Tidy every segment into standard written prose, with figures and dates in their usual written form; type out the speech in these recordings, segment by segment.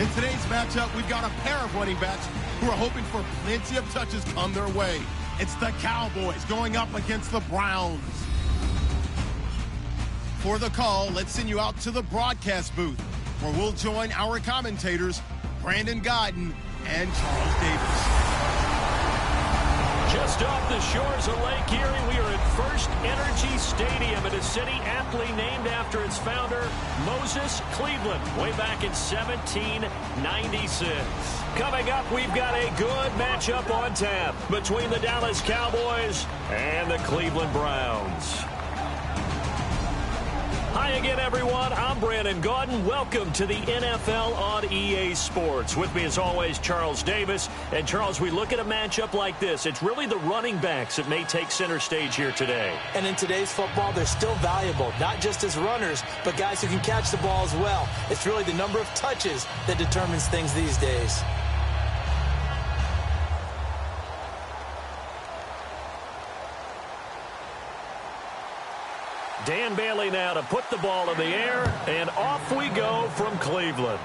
In today's matchup, we've got a pair of running backs who are hoping for plenty of touches come their way. It's the Cowboys going up against the Browns. For the call, let's send you out to the broadcast booth, where we'll join our commentators, Brandon Godden and Charles Davis. Just off the shores of Lake Erie, we are at First Energy Stadium in a city aptly named after its founder, Moses Cleveland, way back in 1796. Coming up, we've got a good matchup on tap between the Dallas Cowboys and the Cleveland Browns. Hi again, everyone. I'm Brandon Godden. Welcome to the NFL on EA Sports. With me, as always, Charles Davis. And, Charles, we look at a matchup like this. It's really the running backs that may take center stage here today. And in today's football, they're still valuable, not just as runners, but guys who can catch the ball as well. It's really the number of touches that determines things these days. Dan Bailey now to put the ball in the air, and off we go from Cleveland.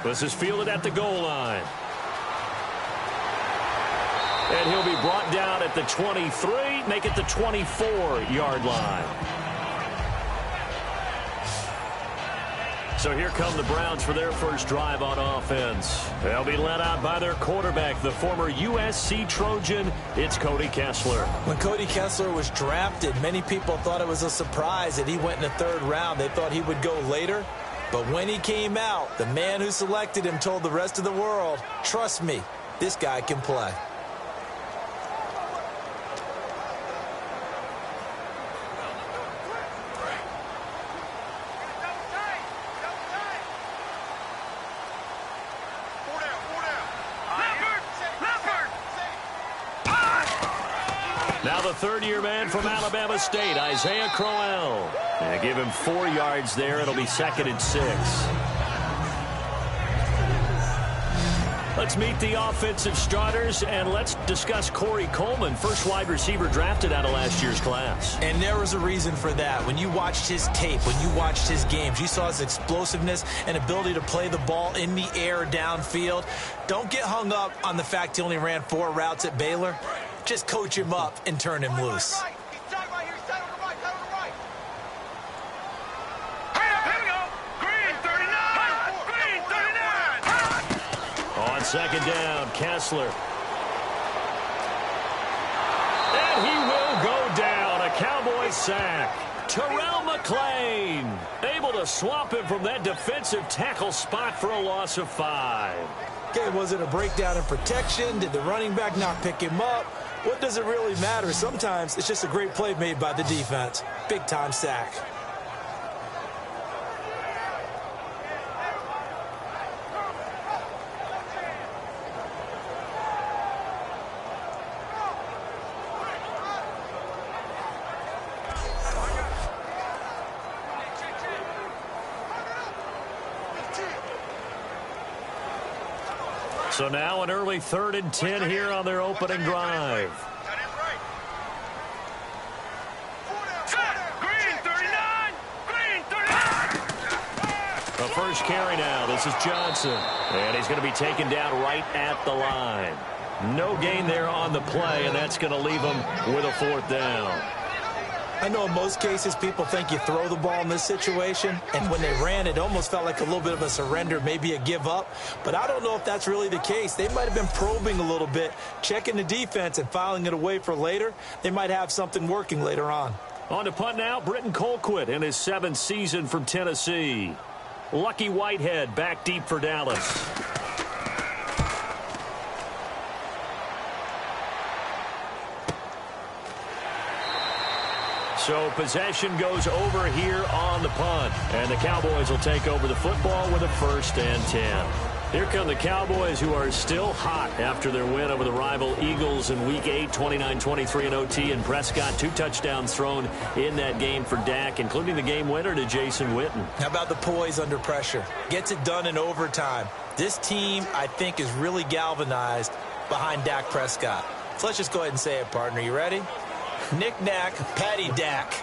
This is fielded at the goal line. And he'll be brought down at the 23, make it the 24-yard line. So here come the Browns for their first drive on offense. They'll be led out by their quarterback, the former USC Trojan. It's Cody Kessler. When Cody Kessler was drafted, many people thought it was a surprise that he went in the third round. They thought he would go later. But when he came out, the man who selected him told the rest of the world, trust me, this guy can play. Now the third-year man from Alabama State, Isaiah Crowell. And give him 4 yards there. It'll be 2nd and 6. Let's meet the offensive starters, and let's discuss Corey Coleman, first wide receiver drafted out of last year's class. And there was a reason for that. When you watched his tape, when you watched his games, you saw his explosiveness and ability to play the ball in the air downfield. Don't get hung up on the fact he only ran 4 routes at Baylor. Just coach him up and turn him loose. On second down, Kessler. And he will go down. A Cowboy sack. Terrell McClain able to swap him from that defensive tackle spot for a loss of 5. Okay, was it a breakdown in protection? Did the running back not pick him up? What does it really matter? Sometimes it's just a great play made by the defense. Big-time sack. So now an early 3rd and 10 here on their opening drive. The first carry now. This is Johnson. And he's going to be taken down right at the line. No gain there on the play, and that's going to leave him with a 4th down. I know in most cases people think you throw the ball in this situation, and when they ran, it almost felt like a little bit of a surrender, maybe a give up. But I don't know if that's really the case. They might have been probing a little bit, checking the defense and filing it away for later. They might have something working later on. On to punt now, Britton Colquitt in his 7th season from Tennessee. Lucky Whitehead back deep for Dallas. So possession goes over here on the punt. And the Cowboys will take over the football with a 1st and 10. Here come the Cowboys, who are still hot after their win over the rival Eagles in Week 8, 29-23 in OT. And Prescott, 2 touchdowns thrown in that game for Dak, including the game winner to Jason Witten. How about the poise under pressure? Gets it done in overtime. This team, I think, is really galvanized behind Dak Prescott. So let's just go ahead and say it, partner. You ready? Knick-knack, patty Dak.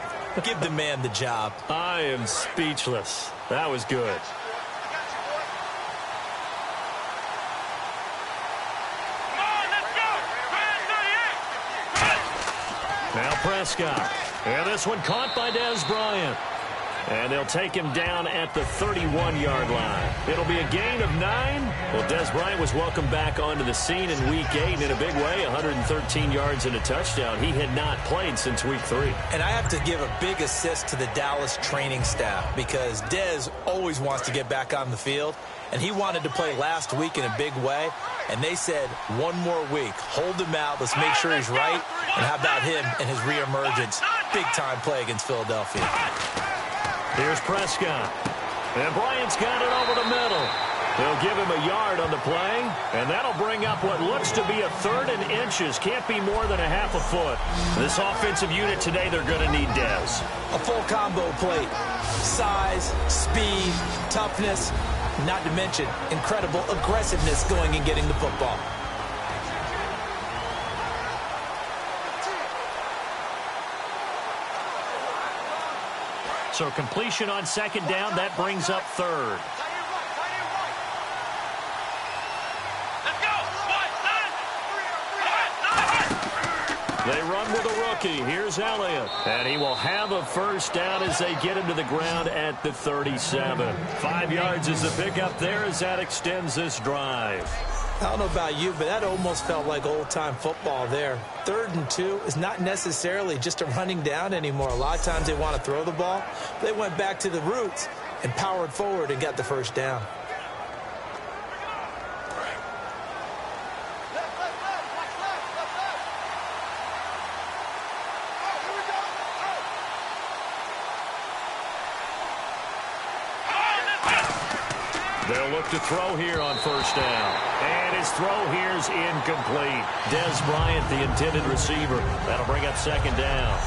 Give the man the job. I am speechless. That was good. Now Prescott. And this one caught by Dez Bryant. And they'll take him down at the 31-yard line. It'll be a gain of 9. Well, Dez Bryant was welcomed back onto the scene in Week 8 in a big way, 113 yards and a touchdown. He had not played since Week 3. And I have to give a big assist to the Dallas training staff because Dez always wants to get back on the field, and he wanted to play last week in a big way, and they said, one more week, hold him out, let's make sure he's right, and how about him and his reemergence? Big-time play against Philadelphia. Here's Prescott. And Bryant's got it over the middle. They'll give him a yard on the play, and that'll bring up what looks to be a 3rd and inches. Can't be more than a half a foot. This offensive unit today, they're going to need Dez. A full combo plate. Size, speed, toughness, not to mention incredible aggressiveness going and getting the football. So completion on 2nd down, that brings up 3rd. They run with a rookie. Here's Elliott. And he will have a 1st down as they get him to the ground at the 37. 5 yards is the pickup there as that extends this drive. I don't know about you, but that almost felt like old-time football there. 3rd and 2 is not necessarily just a running down anymore. A lot of times they want to throw the ball. They went back to the roots and powered forward and got the 1st down. They'll look to throw here on 1st down. And his throw here's incomplete. Dez Bryant, the intended receiver. That'll bring up 2nd down.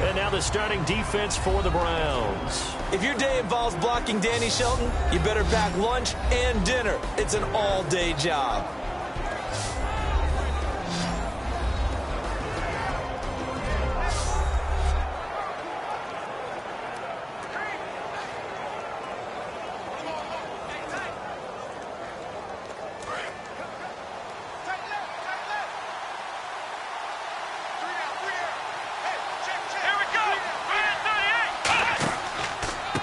And now the starting defense for the Browns. If your day involves blocking Danny Shelton, you better pack lunch and dinner. It's an all-day job.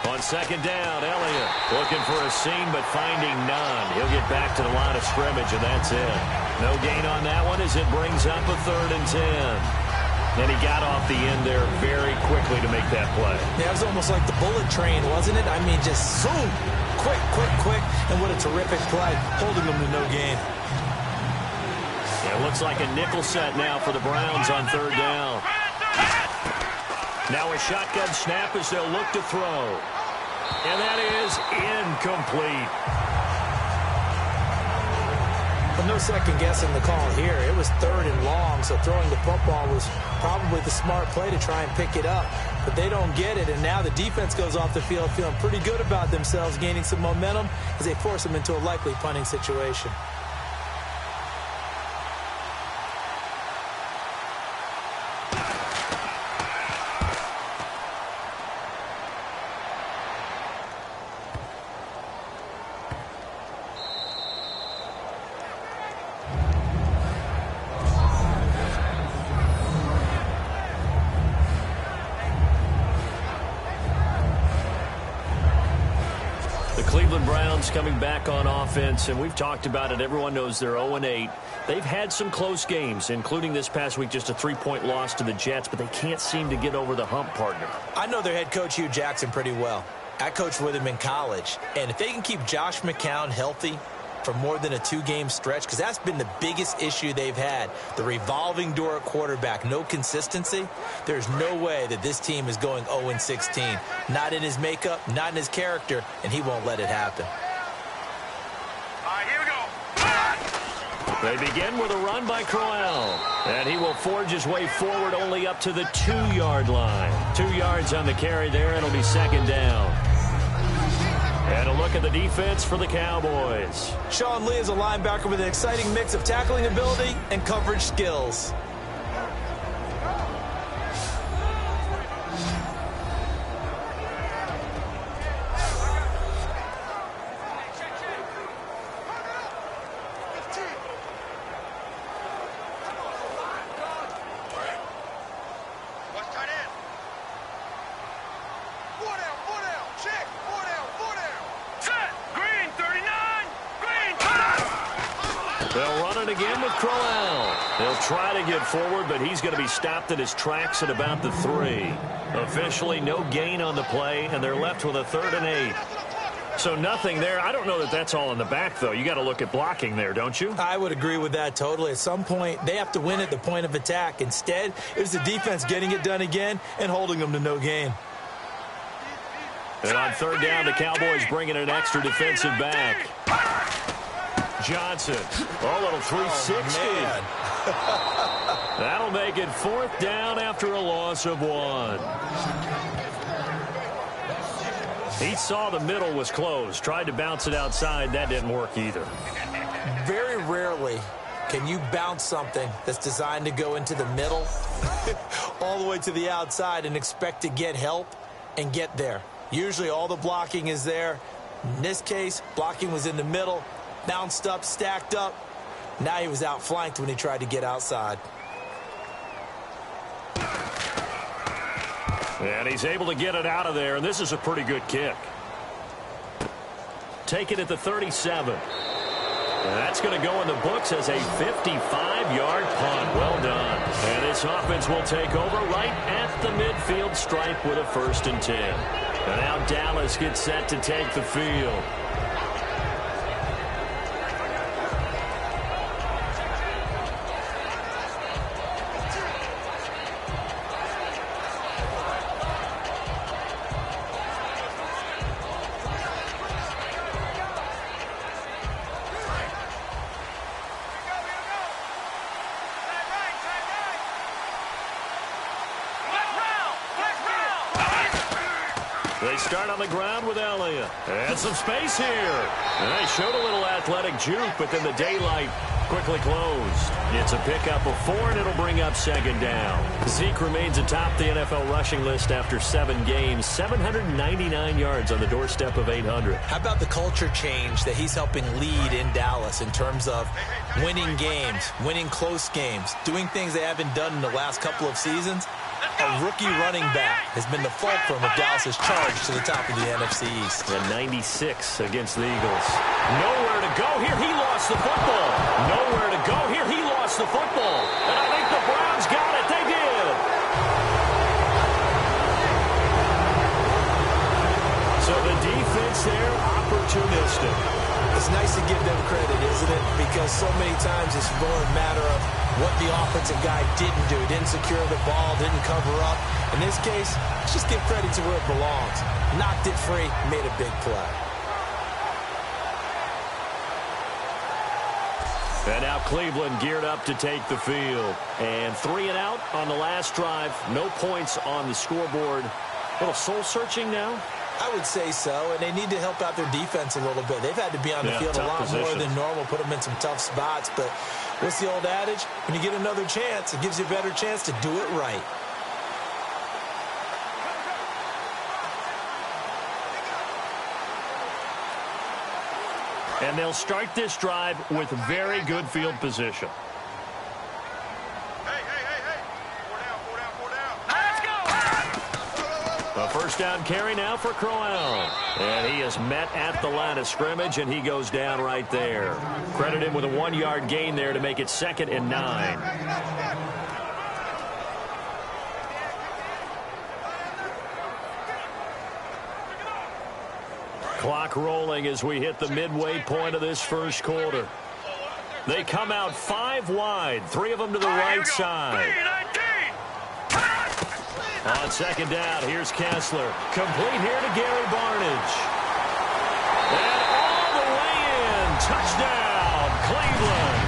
On 2nd down, Elliott looking for a seam but finding none. He'll get back to the line of scrimmage, and that's it. No gain on that one as it brings up a 3rd and 10. And he got off the end there very quickly to make that play. Yeah, it was almost like the bullet train, wasn't it? I mean, just zoom, quick, and what a terrific play, holding them to no gain. Yeah, it looks like a nickel set now for the Browns on 3rd down. Now a shotgun snap as they'll look to throw. And that is incomplete. Well, no second guessing the call here. It was 3rd and long, so throwing the football was probably the smart play to try and pick it up. But they don't get it, and now the defense goes off the field feeling pretty good about themselves, gaining some momentum as they force them into a likely punting situation. Cleveland Browns coming back on offense, and we've talked about it. Everyone knows they're 0-8. They've had some close games, including this past week, just a 3-point loss to the Jets, but they can't seem to get over the hump, partner. I know their head coach, Hugh Jackson, pretty well. I coached with him in college, and if they can keep Josh McCown healthy for more than a 2-game stretch, because that's been the biggest issue they've had, the revolving door at quarterback, no consistency, there's no way that this team is going 0-16. Not in his makeup, not in his character, and he won't let it happen. All right, here we go. They begin with a run by Crowell, and he will forge his way forward only up to the 2-yard line. 2 yards on the carry there, and it'll be 2nd down. And a look at the defense for the Cowboys. Sean Lee is a linebacker with an exciting mix of tackling ability and coverage skills. They'll run it again with Crowell. He'll try to get forward, but he's going to be stopped in his tracks at about the 3. Officially, no gain on the play, and they're left with a 3rd and 8. So nothing there. I don't know that that's all in the back, though. You got to look at blocking there, don't you? I would agree with that totally. At some point, they have to win at the point of attack. Instead, it was the defense getting it done again and holding them to no gain. And on 3rd down, the Cowboys bringing an extra defensive back. Johnson. Oh, little 360. That'll make it 4th down after a loss of 1. He saw the middle was closed. Tried to bounce it outside. That didn't work either. Very rarely can you bounce something that's designed to go into the middle all the way to the outside and expect to get help and get there. Usually all the blocking is there. In this case, blocking was in the middle, bounced up, stacked up. Now he was outflanked when he tried to get outside. And he's able to get it out of there, and this is a pretty good kick. Take it at the 37. And that's going to go in the books as a 55-yard punt. Well done. And this offense will take over right at the midfield stripe with a 1st and 10. And now Dallas gets set to take the field. They start on the ground with Elliott. And some space here. And they showed a little athletic juke, but then the daylight quickly closed. It's a pickup of 4, and it'll bring up 2nd down. Zeke remains atop the NFL rushing list after 7 games. 799 yards on the doorstep of 800. How about the culture change that he's helping lead in Dallas in terms of winning games, winning close games, doing things they haven't done in the last couple of seasons? A rookie running back has been the fulcrum of Dallas' charge to the top of the NFC East. And 96 against the Eagles. Nowhere to go here. He lost the football. Nowhere to go here. He lost the football. And I think the Browns got it. They did. So the defense there, opportunistic. It's nice to give them credit, isn't it? Because so many times it's more a matter of what the offensive guy didn't do. Didn't secure the ball, didn't cover up. In this case, let's just give credit to where it belongs. Knocked it free, made a big play. And now Cleveland geared up to take the field. And 3 and out on the last drive. No points on the scoreboard. A little soul-searching now. I would say so, and they need to help out their defense a little bit. They've had to be on the field a lot more than normal, put them in some tough spots. But what's the old adage? When you get another chance, it gives you a better chance to do it right. And they'll start this drive with very good field position. A 1st down carry now for Crowell. And he is met at the line of scrimmage, and he goes down right there. Credit him with a 1-yard gain there to make it 2nd and 9. Clock rolling as we hit the midway point of this 1st quarter. They come out 5 wide, 3 of them to the right side. On 2nd down, here's Kessler. Complete here to Gary Barnidge. And all the way in. Touchdown, Cleveland.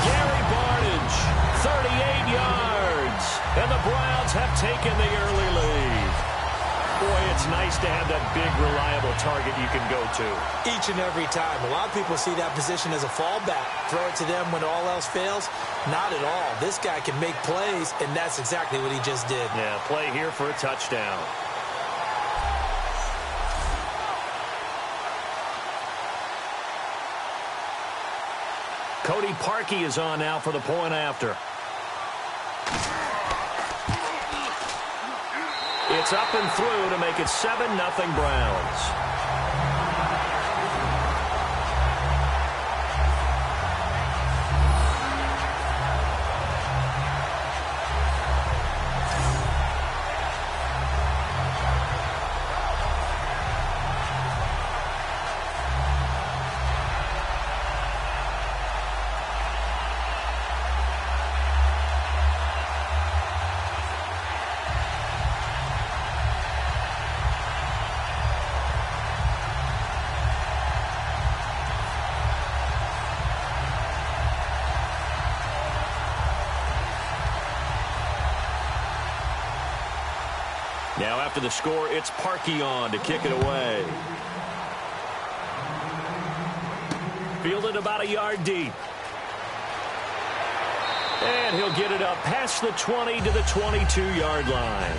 Gary Barnidge, 38 yards. And the Browns have taken the early lead. Boy, it's nice to have that big, reliable target you can go to. Each and every time. A lot of people see that position as a fallback. Throw it to them when all else fails. Not at all. This guy can make plays, and that's exactly what he just did. Yeah, play here for a touchdown. Cody Parkey is on now for the point after. It's up and through to make it 7-0 Browns. Now after the score, it's Parkey on to kick it away. Fielded about a yard deep. And he'll get it up past the 20 to the 22-yard line.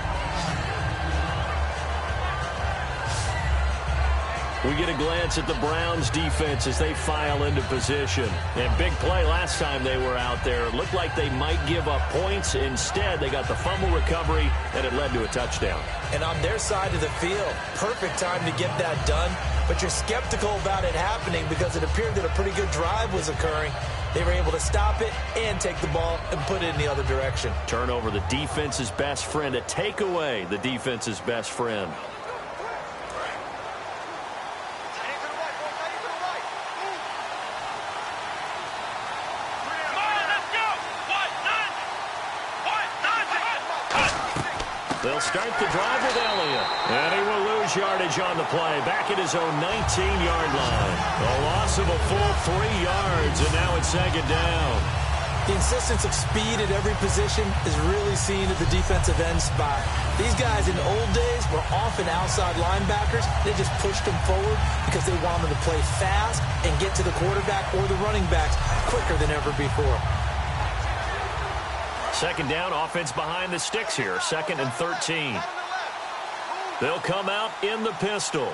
We get a glance at the Browns defense as they file into position. And big play last time they were out there. It looked like they might give up points. Instead, they got the fumble recovery, and it led to a touchdown. And on their side of the field, perfect time to get that done. But you're skeptical about it happening because it appeared that a pretty good drive was occurring. They were able to stop it and take the ball and put it in the other direction. Turnover, the defense's best friend. A takeaway, the defense's best friend. They'll start the drive with Elliott. And he will lose yardage on the play. Back at his own 19-yard line. A loss of a full 3 yards, and now it's second down. The insistence of speed at every position is really seen at the defensive end spot. These guys in the old days were often outside linebackers. They just pushed them forward because they wanted to play fast and get to the quarterback or the running backs quicker than ever before. Second down, offense behind the sticks here. 2nd and 13. They'll come out in the pistol.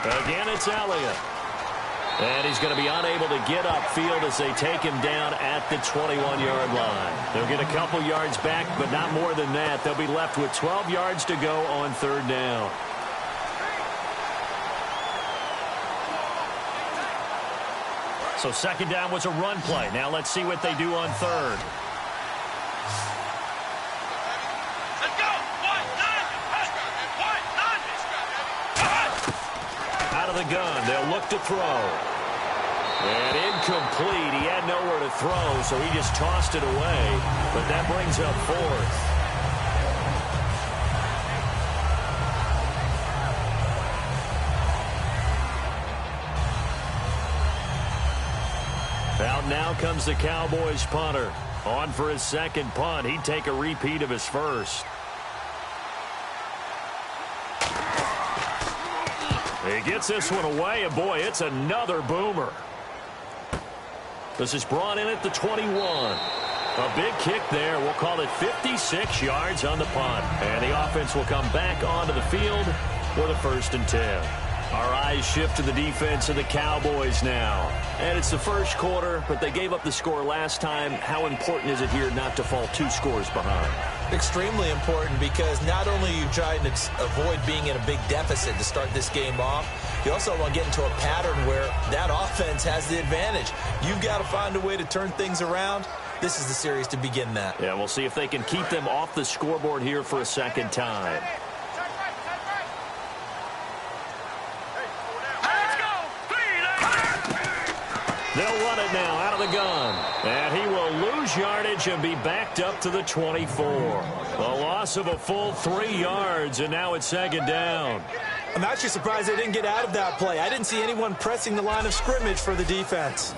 Again, it's Elliott. And he's going to be unable to get upfield as they take him down at the 21-yard line. They'll get a couple yards back, but not more than that. They'll be left with 12 yards to go on 3rd down. So 2nd down was a run play. Now let's see what they do on 3rd. Let's go! Out of the gun, they'll look to throw. And incomplete. He had nowhere to throw, so he just tossed it away. But that brings up 4th. Out now comes the Cowboys punter. On for his 2nd punt. He'd take a repeat of his 1st. He gets this one away, and boy, it's another boomer. This is brought in at the 21. A big kick there. We'll call it 56 yards on the punt. And the offense will come back onto the field for the 1st and 10. Our eyes shift to the defense of the Cowboys now. And it's the 1st quarter, but they gave up the score last time. How important is it here not to fall 2 scores behind? Extremely important because not only are you trying to avoid being in a big deficit to start this game off, you also want to get into a pattern where that offense has the advantage. You've got to find a way to turn things around. This is the series to begin that. Yeah, we'll see if they can keep them off the scoreboard here for a 2nd time. They'll run it now out of the gun. And he will lose yardage and be backed up to the 24. A loss of a full 3 yards, and now it's 2nd down. I'm actually surprised they didn't get out of that play. I didn't see anyone pressing the line of scrimmage for the defense.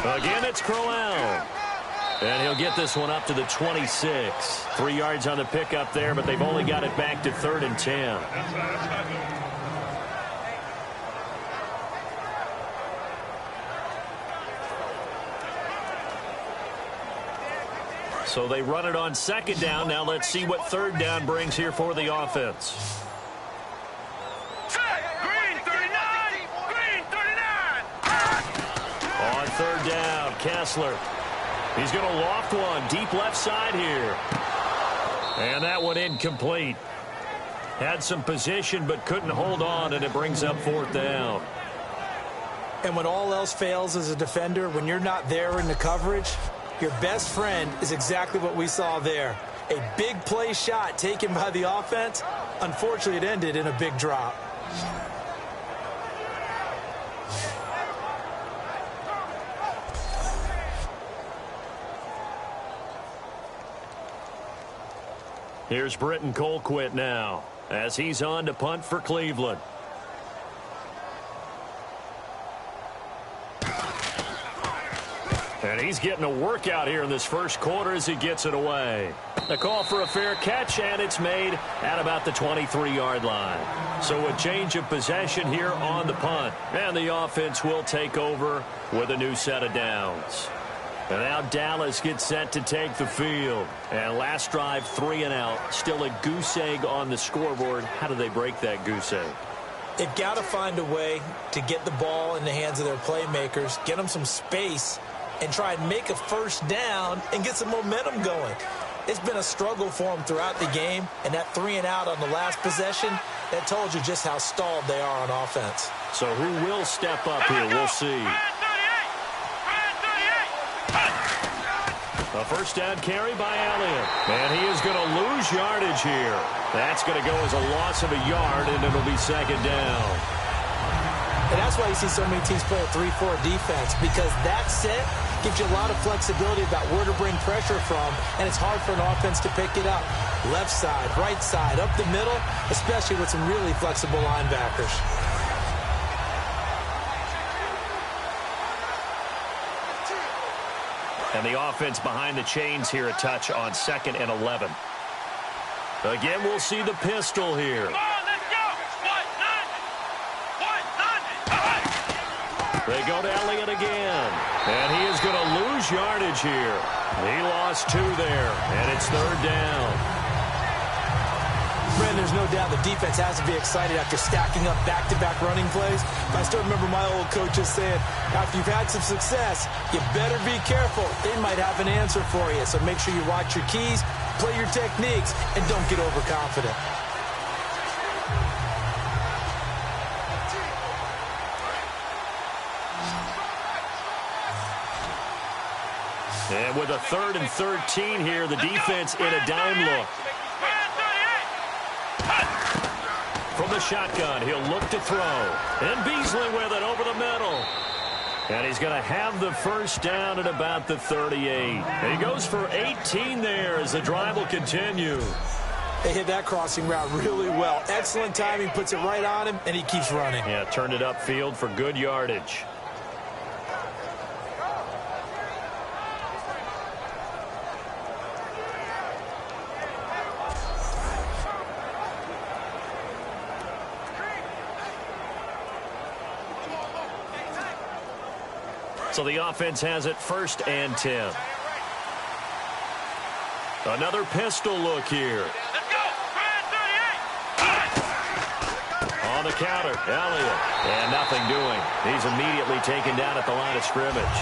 Again, it's Crowell. And he'll get this one up to the 26. 3 yards on the pickup there, but they've only got it back to 3rd and 10. So they run it on 2nd down. Now let's see what 3rd down brings here for the offense. On 3rd down, Kessler. He's going to loft one deep left side here. And that one incomplete. Had some position but couldn't hold on, and it brings up 4th down. And when all else fails as a defender, when you're not there in the coverage, your best friend is exactly what we saw there. A big play shot taken by the offense. Unfortunately, it ended in a big drop. Here's Britton Colquitt now as he's on to punt for Cleveland. And he's getting a workout here in this first quarter as he gets it away. The call for a fair catch, and it's made at about the 23-yard line. So a change of possession here on the punt. And the offense will take over with a new set of downs. And now Dallas gets set to take the field. And last drive, 3 and out. Still a goose egg on the scoreboard. How do they break that goose egg? They've got to find a way to get the ball in the hands of their playmakers, get them some space, and try and make a first down and get some momentum going. It's been a struggle for them throughout the game, and that 3 and out on the last possession, that told you just how stalled they are on offense. So who will step up here? We'll see. A first down carry by Elliott. And he is going to lose yardage here. That's going to go as a loss of a yard, and it'll be second down. And that's why you see so many teams play a 3-4 defense, because that set gives you a lot of flexibility about where to bring pressure from, and it's hard for an offense to pick it up. Left side, right side, up the middle, especially with some really flexible linebackers. And the offense behind the chains here a touch on 2nd and 11. Again, we'll see the pistol here. They go to Elliott again. And he is going to lose yardage here. He lost 2 there, and it's 3rd down. Brandon, there's no doubt the defense has to be excited after stacking up back-to-back running plays. I still remember my old coaches saying, after you've had some success, you better be careful. They might have an answer for you. So make sure you watch your keys, play your techniques, and don't get overconfident. And with a 3rd and 13 here, the defense in a dime look. From the shotgun, he'll look to throw. And Beasley with it over the middle. And he's going to have the first down at about the 38. And he goes for 18 there as the drive will continue. They hit that crossing route really well. Excellent timing, puts it right on him, and he keeps running. Yeah, turned it upfield for good yardage. So the offense has it 1st and 10. Another pistol look here. Let's go. On the counter, Elliott. And nothing doing. He's immediately taken down at the line of scrimmage.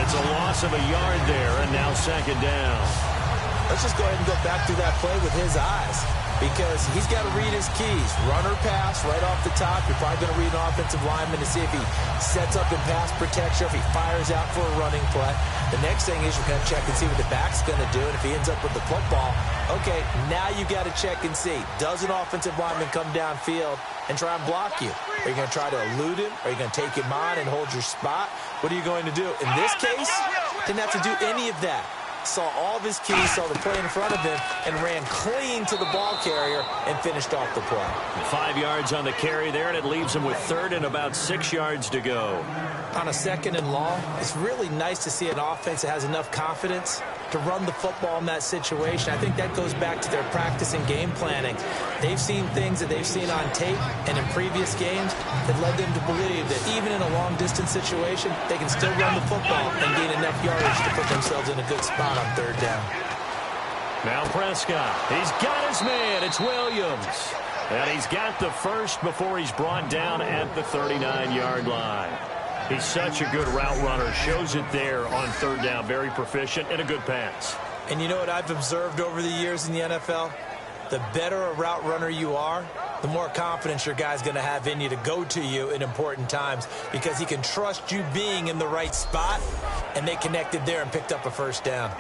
It's a loss of a yard there, and now 2nd down. Let's just go ahead and go back through that play with his eyes, because he's got to read his keys. Run or pass right off the top. You're probably going to read an offensive lineman to see if he sets up in pass protection, if he fires out for a running play. The next thing is you're going to check and see what the back's going to do, and if he ends up with the football, okay, now you got to check and see. Does an offensive lineman come downfield and try and block you? Are you going to try to elude him? Are you going to take him on and hold your spot? What are you going to do? In this case, didn't have to do any of that. Saw all of his keys, saw the play in front of him, and ran clean to the ball carrier and finished off the play. 5 yards on the carry there, and it leaves him with 3rd and about 6 yards to go. On a 2nd and long, it's really nice to see an offense that has enough confidence to run the football in that situation. I think that goes back to their practice and game planning. They've seen things that they've seen on tape and in previous games that led them to believe that even in a long-distance situation, they can still run the football and gain enough yardage to put themselves in a good spot on 3rd down. Now Prescott. He's got his man. It's Williams. And he's got the first before he's brought down at the 39-yard line. He's such a good route runner. Shows it there on 3rd down. Very proficient and a good pass. And you know what I've observed over the years in the NFL? The better a route runner you are, the more confidence your guy's going to have in you to go to you in important times, because he can trust you being in the right spot, and they connected there and picked up a first down.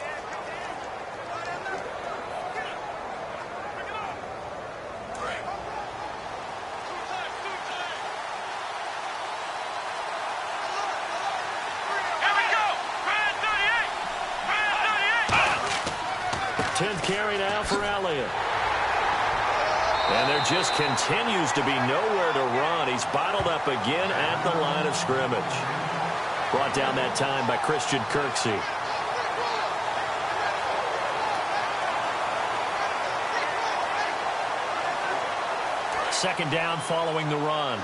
Carry now for Elliott. And there just continues to be nowhere to run. He's bottled up again at the line of scrimmage. Brought down that time by Christian Kirksey. Second down following the run.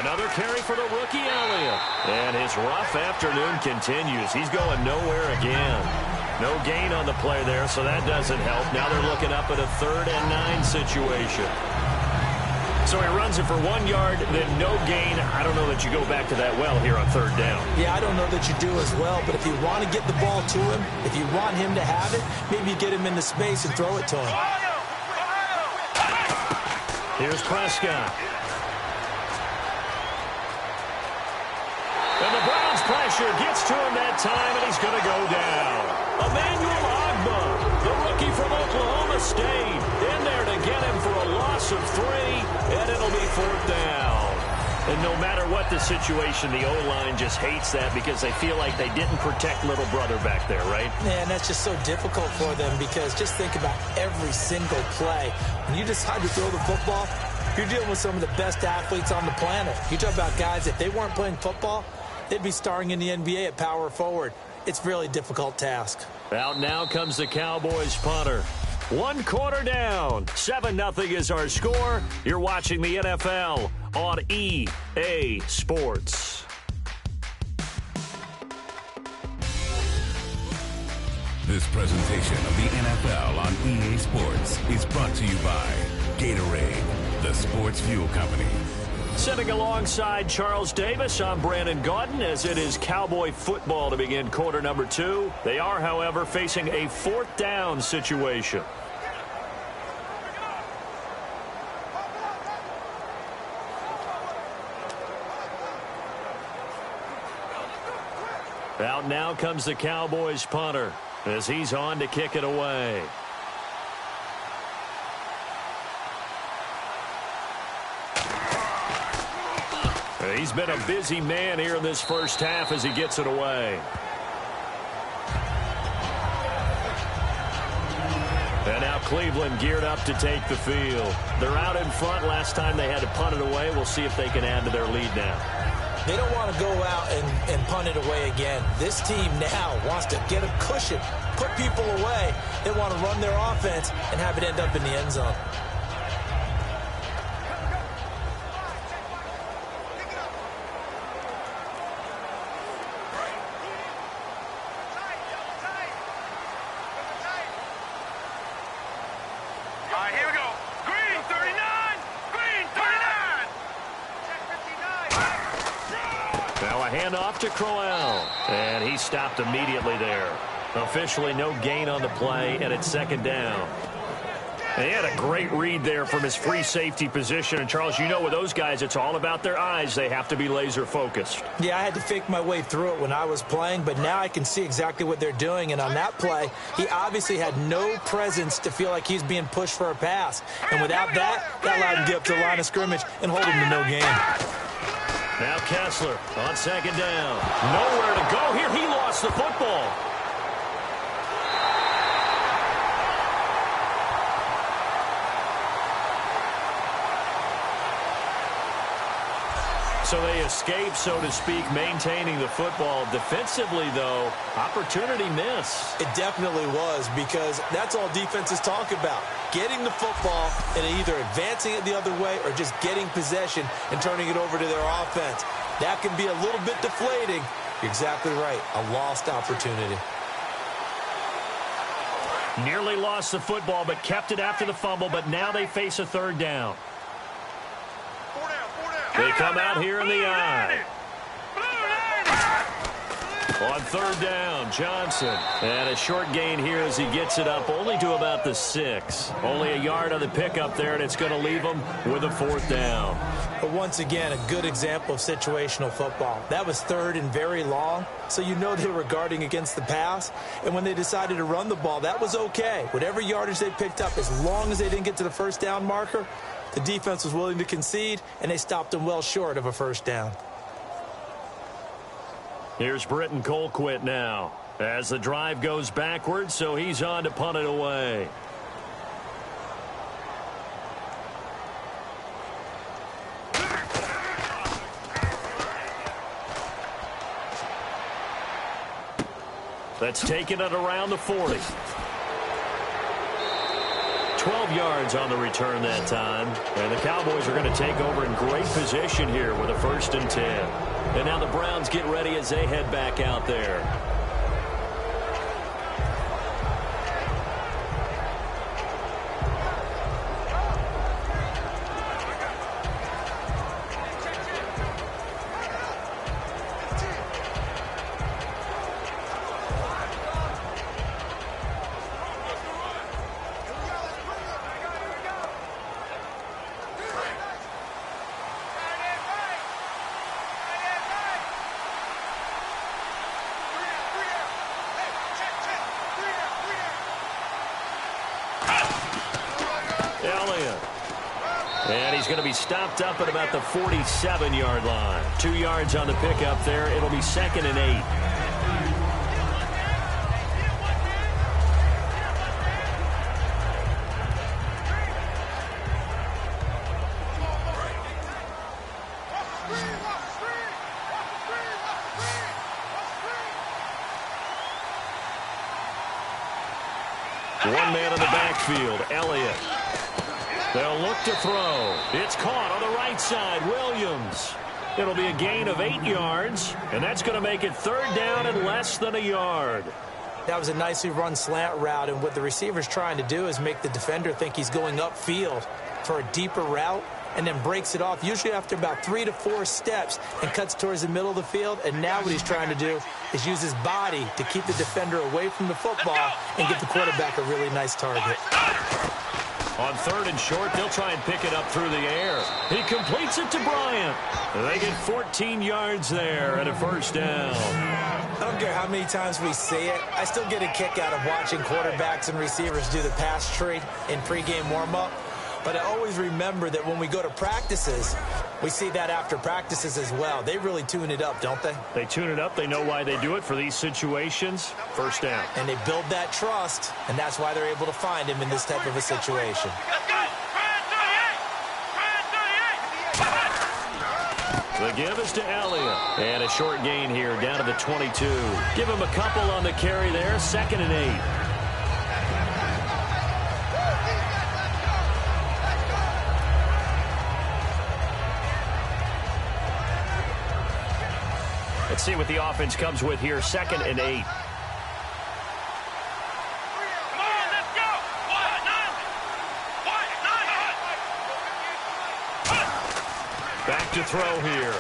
Another carry for the rookie Elliott. And his rough afternoon continues. He's going nowhere again. No gain on the play there, so that doesn't help. Now they're looking up at a 3rd and 9 situation. So he runs it for 1 yard, then no gain. I don't know that you go back to that well here on 3rd down. Yeah, I don't know that you do as well, but if you want to get the ball to him, if you want him to have it, maybe you get him into space and throw it to him. Here's Prescott. And the Browns pressure gets to him that time, and he's going to go down. Emmanuel Ogbah, the rookie from Oklahoma State, in there to get him for a loss of 3, and it'll be 4th down. And no matter what the situation, the O-line just hates that because they feel like they didn't protect little brother back there, right? Man, that's just so difficult for them because just think about every single play. When you decide to throw the football, you're dealing with some of the best athletes on the planet. You talk about guys, if they weren't playing football, they'd be starring in the NBA at power forward. It's a really difficult task. Out now comes the Cowboys punter. 1 quarter down. 7-0 is our score. You're watching the NFL on EA Sports. This presentation of the NFL on EA Sports is brought to you by Gatorade, the sports fuel company. Sitting alongside Charles Davis, I'm Brandon Gaudin, as it is Cowboy football to begin quarter number 2. They are, however, facing a 4th down situation. Out now comes the Cowboys punter as he's on to kick it away. He's been a busy man here in this first half as he gets it away. And now Cleveland geared up to take the field. They're out in front. Last time they had to punt it away. We'll see if they can add to their lead now. They don't want to go out and punt it away again. This team now wants to get a cushion, put people away. They want to run their offense and have it end up in the end zone. Off to Crowell, and he stopped immediately there. Officially no gain on the play, and it's 2nd down. And he had a great read there from his free safety position. And, Charles, you know with those guys, it's all about their eyes. They have to be laser-focused. Yeah, I had to fake my way through it when I was playing, but now I can see exactly what they're doing. And on that play, he obviously had no presence to feel like he's being pushed for a pass. And without that, that allowed him to get up to the line of scrimmage and hold him to no gain. Now Kessler on 2nd down. Nowhere to go here. He lost the football. So they escape, so to speak, maintaining the football. Defensively, though, opportunity miss. It definitely was, because that's all defenses talk about. Getting the football and either advancing it the other way or just getting possession and turning it over to their offense. That can be a little bit deflating. You're exactly right. A lost opportunity. Nearly lost the football, but kept it after the fumble, but now they face a 3rd down. They come out here in the eye. On 3rd down, Johnson. And a short gain here as he gets it up only to about the 6. Only a yard on the pickup there, and it's going to leave him with a 4th down. But once again, a good example of situational football. That was 3rd and very long, so you know they were guarding against the pass. And when they decided to run the ball, that was okay. Whatever yardage they picked up, as long as they didn't get to the 1st down marker, the defense was willing to concede, and they stopped them well short of a 1st down. Here's Britton Colquitt now as the drive goes backwards, so he's on to punt it away. That's taken it around the 40. 12 yards on the return that time. And the Cowboys are going to take over in great position here with a 1st and 10. And now the Browns get ready as they head back out there. And he's going to be stopped up at about the 47-yard line. 2 yards on the pickup there. It'll be 2nd and 8. One man in the backfield, Elliott. They'll look to throw. It's caught on the right side, Williams. It'll be a gain of 8 yards, and that's going to make it 3rd down and less than a yard. That was a nicely run slant route, and what the receiver's trying to do is make the defender think he's going upfield for a deeper route, and then breaks it off, usually after about 3 to 4 steps, and cuts towards the middle of the field. And now what he's trying to do is use his body to keep the defender away from the football and give the quarterback a really nice target. On 3rd and short, they'll try and pick it up through the air. He completes it to Bryant. They get 14 yards there and a 1st down. I don't care how many times we see it. I still get a kick out of watching quarterbacks and receivers do the pass tree in pregame warm-up. But I always remember that when we go to practices, we see that after practices as well. They really tune it up, don't they? They tune it up. They know why they do it for these situations. 1st down. And they build that trust, and that's why they're able to find him in this type of a situation. The give is to Elliott. And a short gain here down to the 22. Give him a couple on the carry there. 2nd and 8. Let's see what the offense comes with here. 2nd and 8. Back to throw here.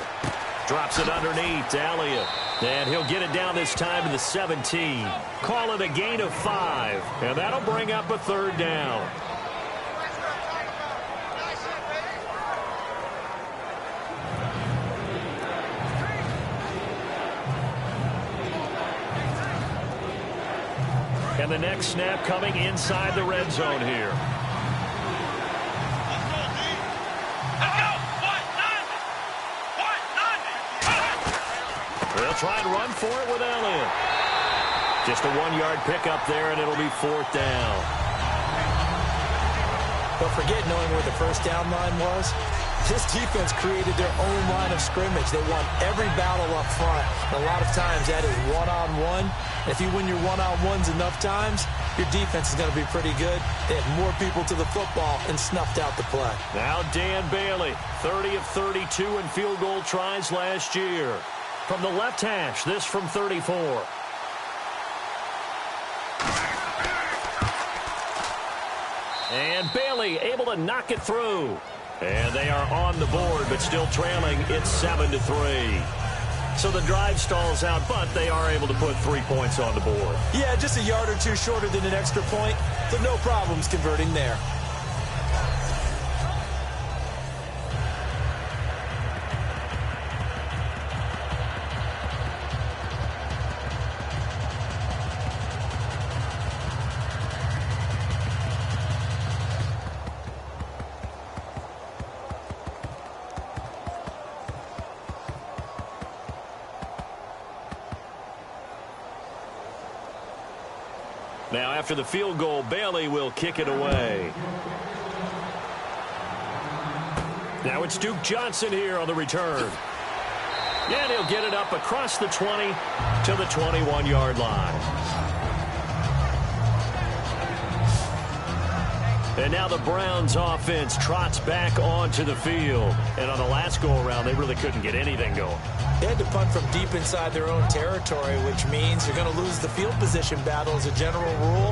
Drops it underneath to Elliott. And he'll get it down this time to the 17. Call it a gain of 5. And that'll bring up a 3rd down. And the next snap coming inside the red zone here. They'll try and run for it with Elliott. Just a 1-yard pickup there, and it'll be 4th down. Don't forget, knowing where the 1st down line was, this defense created their own line of scrimmage. They won every battle up front. And a lot of times that is one-on-one. If you win your one-on-ones enough times, your defense is going to be pretty good. They had more people to the football and snuffed out the play. Now Dan Bailey, 30 of 32 in field goal tries last year. From the left hash, this from 34. And Bailey able to knock it through. And they are on the board, but still trailing. It's 7-3. So the drive stalls out, but they are able to put 3 points on the board. Yeah, just a yard or two shorter than an extra point, so no problems converting there. Now after the field goal, Bailey will kick it away. Now it's Duke Johnson here on the return. And he'll get it up across the 20 to the 21-yard line. And now the Browns offense trots back onto the field. And on the last go-around, they really couldn't get anything going. They had to punt from deep inside their own territory, which means you're going to lose the field position battle as a general rule.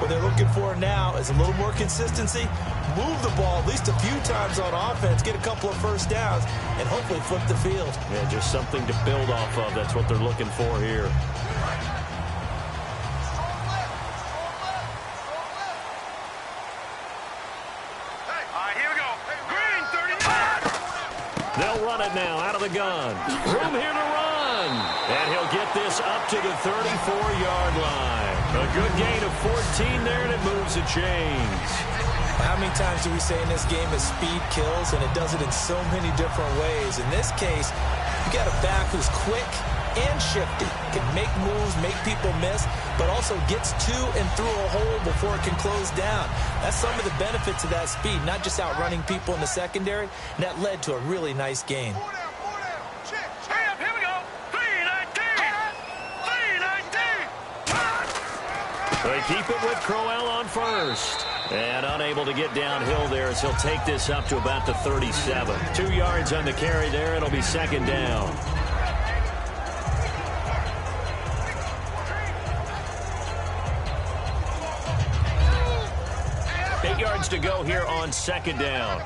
What they're looking for now is a little more consistency, move the ball at least a few times on offense, get a couple of first downs, and hopefully flip the field. Yeah, just something to build off of. That's what they're looking for here. They'll run it now out of the gun. Room here to run. And he'll get this up to the 34-yard line. A good gain of 14 there, and it moves the chains. How many times do we say in this game that speed kills, and it does it in so many different ways? In this case, you got a back who's quick and shifty, can make moves, make people miss, but also gets to and through a hole before it can close down. That's some of the benefits of that speed, not just outrunning people in the secondary, and that led to a really nice gain. They keep it with Crowell on first. And unable to get downhill there as he'll take this up to about the 37. 2 yards on the carry there. It'll be second down. 8 yards to go here on second down.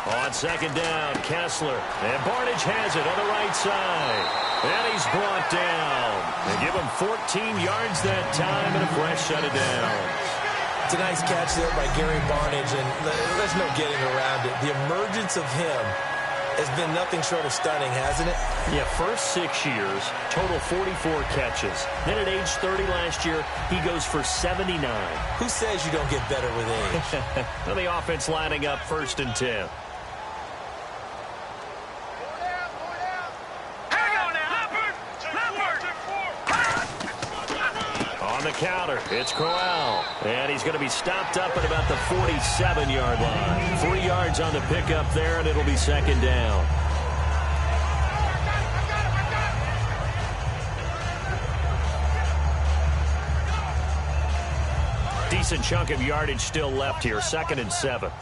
On second down, Kessler. And Barnage has it on the right side. And he's brought down. They give him 14 yards that time and a fresh set of downs. It's a nice catch there by Gary Barnage, and there's no getting around it. The emergence of him has been nothing short of stunning, hasn't it? Yeah, first 6 years, total 44 catches. Then at age 30 last year, he goes for 79. Who says you don't get better with age? Well, the offense lining up 1st and 10. On the counter, it's Crowell. And he's going to be stopped up at about the 47-yard line. 3 yards on the pickup there, and it'll be second down. Decent chunk of yardage still left here, 2nd and 7.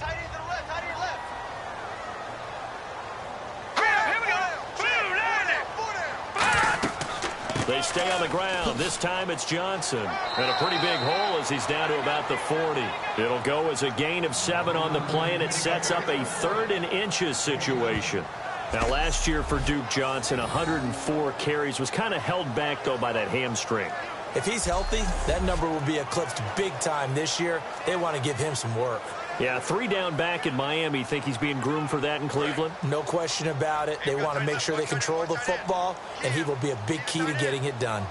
They stay on the ground. This time it's Johnson. And a pretty big hole as he's down to about the 40. It'll go as a gain of 7 on the play, and it sets up a 3rd and inches situation. Now, last year for Duke Johnson, 104 carries, was kind of held back, though, by that hamstring. If he's healthy, that number will be eclipsed big time this year. They want to give him some work. Yeah, 3 down back in Miami. Think he's being groomed for that in Cleveland? No question about it. They want to make sure they control the football, and he will be a big key to getting it done.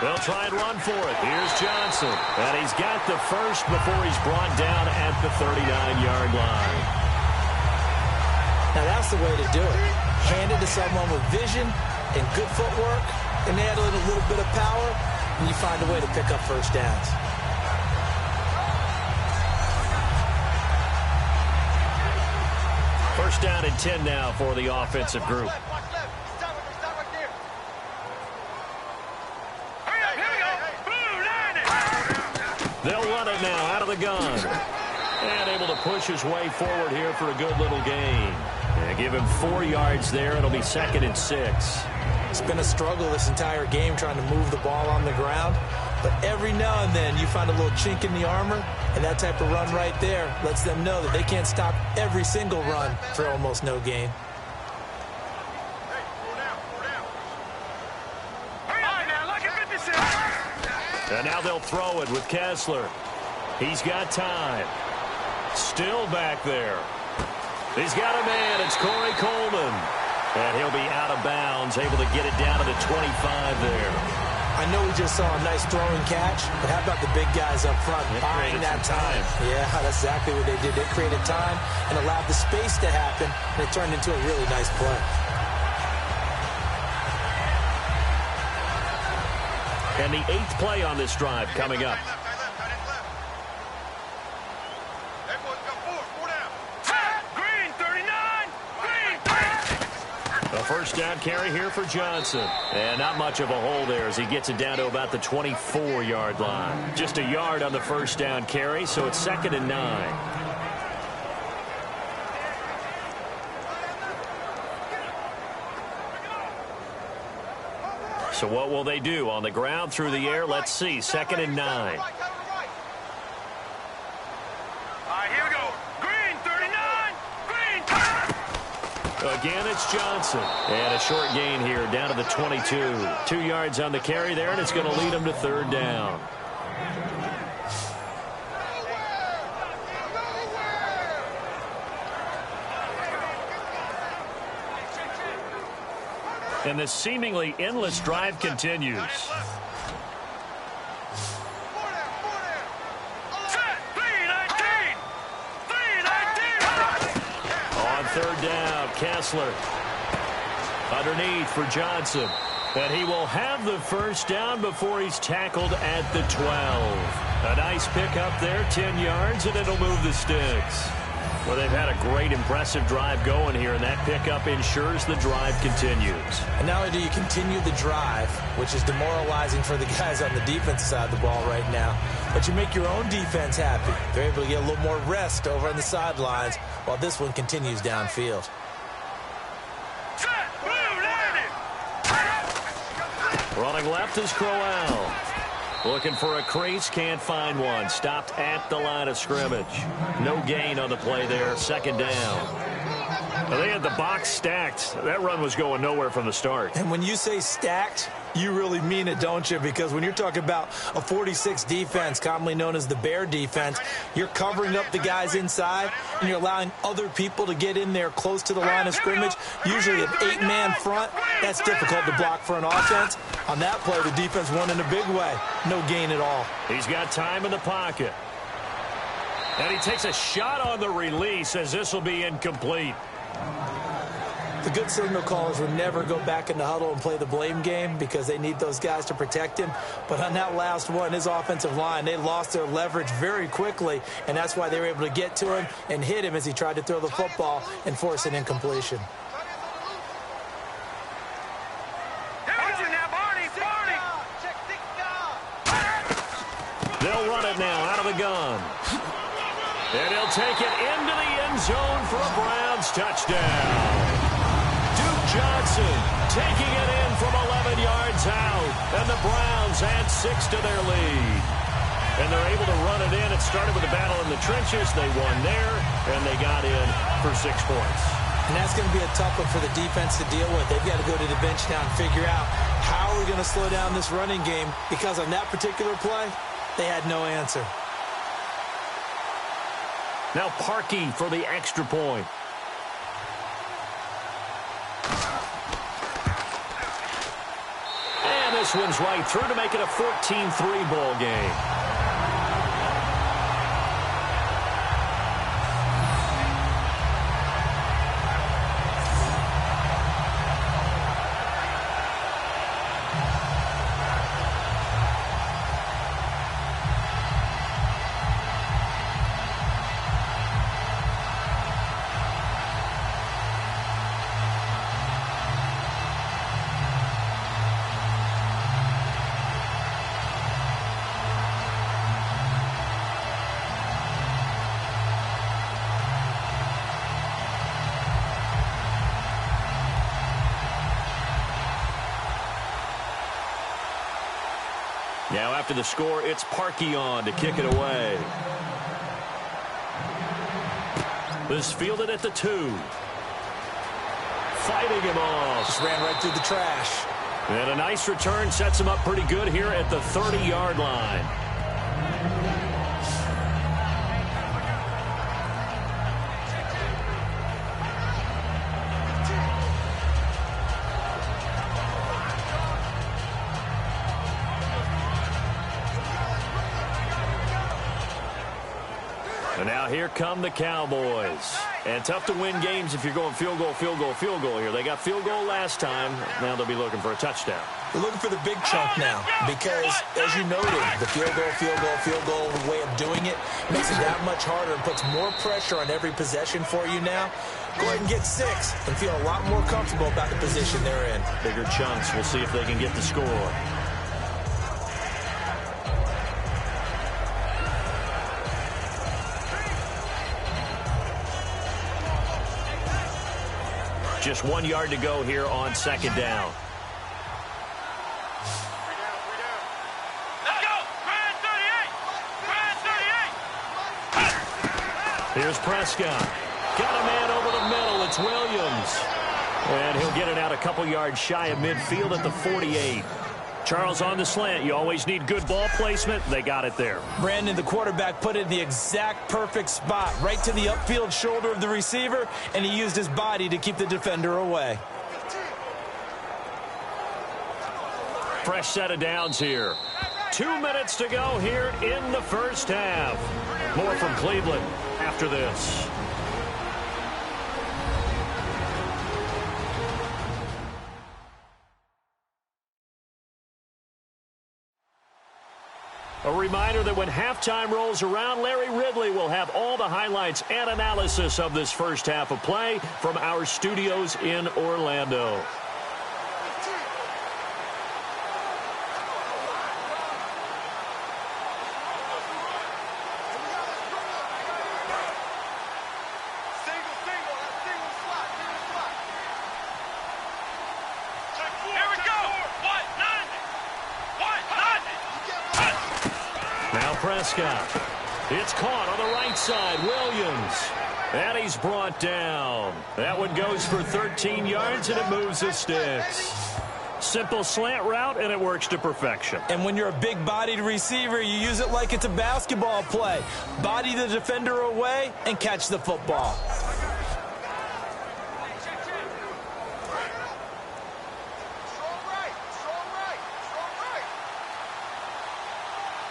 They'll try and run for it. Here's Johnson. And he's got the first before he's brought down at the 39-yard line. Now, that's the way to do it. Hand it to someone with vision and good footwork, and add a little bit of power, and you find a way to pick up first downs. First down and 10 now for the offensive group. They'll run it now out of the gun. And able to push his way forward here for a good little gain. And give him 4 yards there. It'll be 2nd and 6. It's been a struggle this entire game trying to move the ball on the ground. But every now and then you find a little chink in the armor, and that type of run right there lets them know that they can't stop every single run for almost no gain. And now they'll throw it with Kessler. He's got time. Still back there. He's got a man. It's Corey Coleman. And he'll be out of bounds, able to get it down to the 25 there. I know we just saw a nice throwing catch, but how about the big guys up front buying that time? Yeah, that's exactly what they did. They created time and allowed the space to happen, and it turned into a really nice play. And the 8th play on this drive coming up. A first down carry here for Johnson. And not much of a hole there as he gets it down to about the 24-yard line. Just a yard on the first down carry, so it's 2nd and 9. So what will they do? On the ground, through the air? Let's see. 2nd and 9. Again, it's Johnson. And a short gain here down to the 22. 2 yards on the carry there, and it's going to lead him to 3rd down. And this seemingly endless drive continues. On 3rd down, Kessler underneath for Johnson. And he will have the first down before he's tackled at the 12. A nice pickup there, 10 yards, and it'll move the sticks. Well, they've had a great, impressive drive going here, and that pickup ensures the drive continues. And not only do you continue the drive, which is demoralizing for the guys on the defensive side of the ball right now, but you make your own defense happy. They're able to get a little more rest over on the sidelines while this one continues downfield. Running left is Crowell. Looking for a crease, can't find one. Stopped at the line of scrimmage. No gain on the play there, 2nd down. Well, they had the box stacked. That run was going nowhere from the start. And when you say stacked, you really mean it, don't you? Because when you're talking about a 46 defense, commonly known as the Bear defense, you're covering up the guys inside, and you're allowing other people to get in there close to the line of scrimmage, usually an 8-man front. That's difficult to block for an offense. On that play, the defense won in a big way. No gain at all. He's got time in the pocket. And he takes a shot on the release as this will be incomplete. The good signal callers would never go back in the huddle and play the blame game because they need those guys to protect him. But on that last one, his offensive line, they lost their leverage very quickly, and that's why they were able to get to him and hit him as he tried to throw the football and force an incompletion. They'll run it now out of the gun. And he'll take it into the end zone for a Browns touchdown. Duke Johnson taking it in from 11 yards out. And the Browns add 6 to their lead. And they're able to run it in. It started with a battle in the trenches. They won there, and they got in for 6 points. And that's going to be a tough one for the defense to deal with. They've got to go to the bench now and figure out how are we going to slow down this running game, because on that particular play, they had no answer. Now Parkey for the extra point. And this one's right through to make it a 14-3 ball game. Now after the score, it's Parkey on to kick it away. This fielded at the 2. Fighting him off. Just ran right through the trash. And a nice return sets him up pretty good here at the 30-yard line. And now here come the Cowboys. And tough to win games if you're going field goal, field goal, field goal here. They got field goal last time. Now they'll be looking for a touchdown. They're looking for the big chunk now because, as you noted, the field goal way of doing it makes it that much harder and puts more pressure on every possession for you now. Go ahead and get 6 and feel a lot more comfortable about the position they're in. Bigger chunks. We'll see if they can get the score. Just 1 yard to go here on second down. Let's go! Brand 38! Brand 38! Here's Prescott. Got a man over the middle. It's Williams. And he'll get it out a couple yards shy of midfield at the 48. Charles, on the slant, you always need good ball placement. They got it there. Brandon, the quarterback, put it in the exact perfect spot, right to the upfield shoulder of the receiver, and he used his body to keep the defender away. Fresh set of downs here. 2 minutes to go here in the first half. More from Cleveland after this. A reminder that when halftime rolls around, Larry Ridley will have all the highlights and analysis of this first half of play from our studios in Orlando. Here we go! Now Prescott. It's caught on the right side. Williams. And he's brought down. That one goes for 13 yards, and it moves the sticks. Simple slant route, and it works to perfection. And when you're a big-bodied receiver, you use it like it's a basketball play. Body the defender away and catch the football.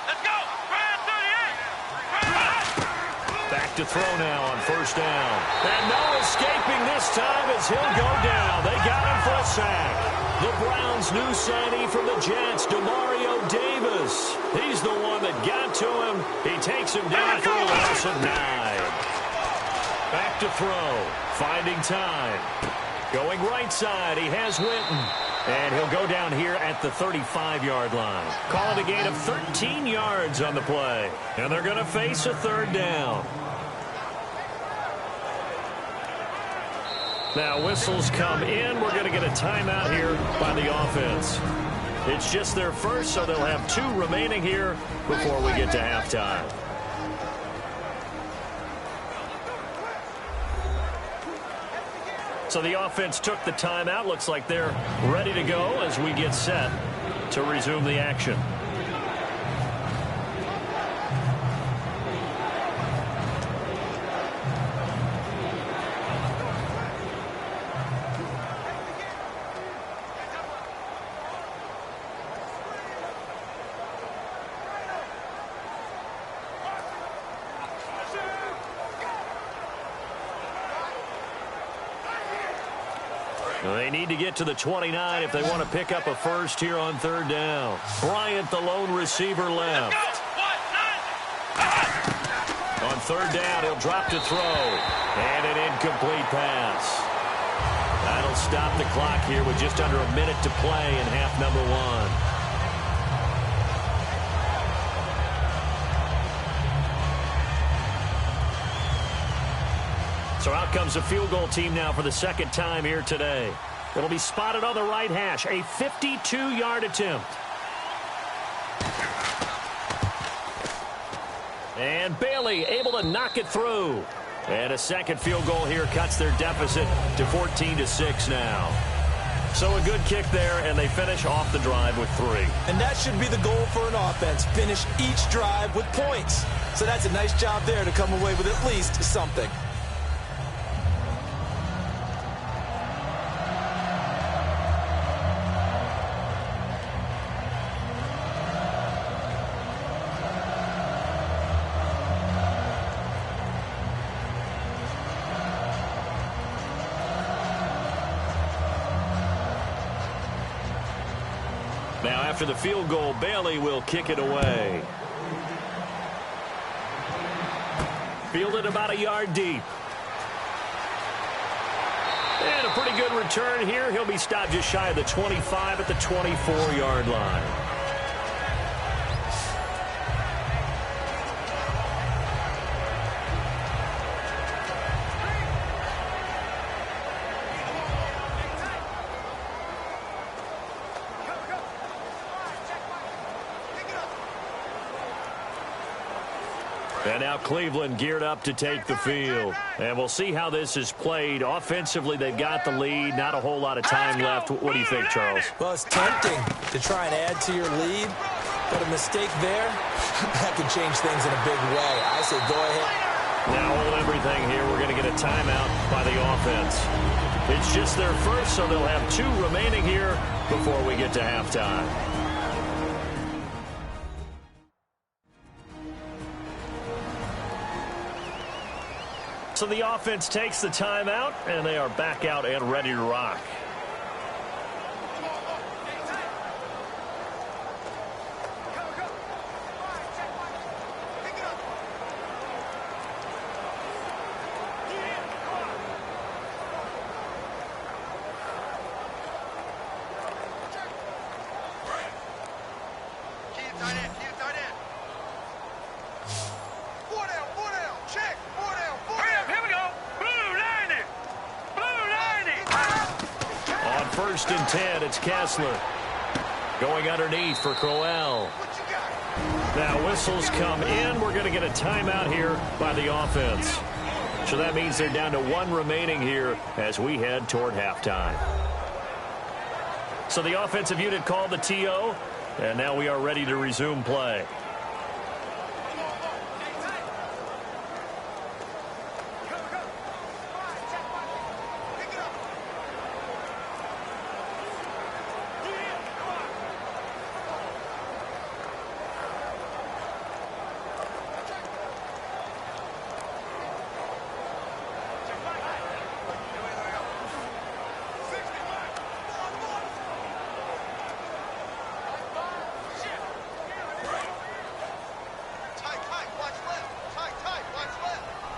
Let's go! Brand 38! Back to throw now on first down. And no escaping this time as he'll go down. They got him for a sack. The Browns' new signee from the Jets, Demario Davis. He's the one that got to him. He takes him down for a loss of 9. Back to throw. Finding time. Going right side. He has Winton. And he'll go down here at the 35-yard line. Call it a gain of 13 yards on the play. And they're going to face a third down. Now whistles come in. We're going to get a timeout here by the offense. It's just their first, so they'll have 2 remaining here before we get to halftime. So the offense took the timeout. Looks like they're ready to go as we get set to resume the action. They need to get to the 29 if they want to pick up a first here on third down. Bryant, the lone receiver, left. On third down, he'll drop to throw. And an incomplete pass. That'll stop the clock here with just under a minute to play in half number 1. So out comes the field goal team now for the second time here today. It'll be spotted on the right hash. A 52-yard attempt. And Bailey able to knock it through. And a second field goal here cuts their deficit to 14-6 now. So a good kick there, and they finish off the drive with 3. And that should be the goal for an offense. Finish each drive with points. So that's a nice job there to come away with at least something. after the field goal. Bailey will kick it away. Fielded about a yard deep. And a pretty good return here. He'll be stopped just shy of the 25 at the 24-yard line. And now Cleveland geared up to take the field. And we'll see how this is played. Offensively, they've got the lead. Not a whole lot of time left. What do you think, Charles? Well, it's tempting to try and add to your lead, but a mistake there, that could change things in a big way. I say go ahead. Now hold everything here. We're going to get a timeout by the offense. It's just their first, so they'll have 2 remaining here before we get to halftime. So the offense takes the timeout, and they are back out and ready to rock. First and 10, it's Kessler. Going underneath for Crowell. Now whistles come in. We're going to get a timeout here by the offense. So that means they're down to 1 remaining here as we head toward halftime. So the offensive unit called the TO, and now we are ready to resume play.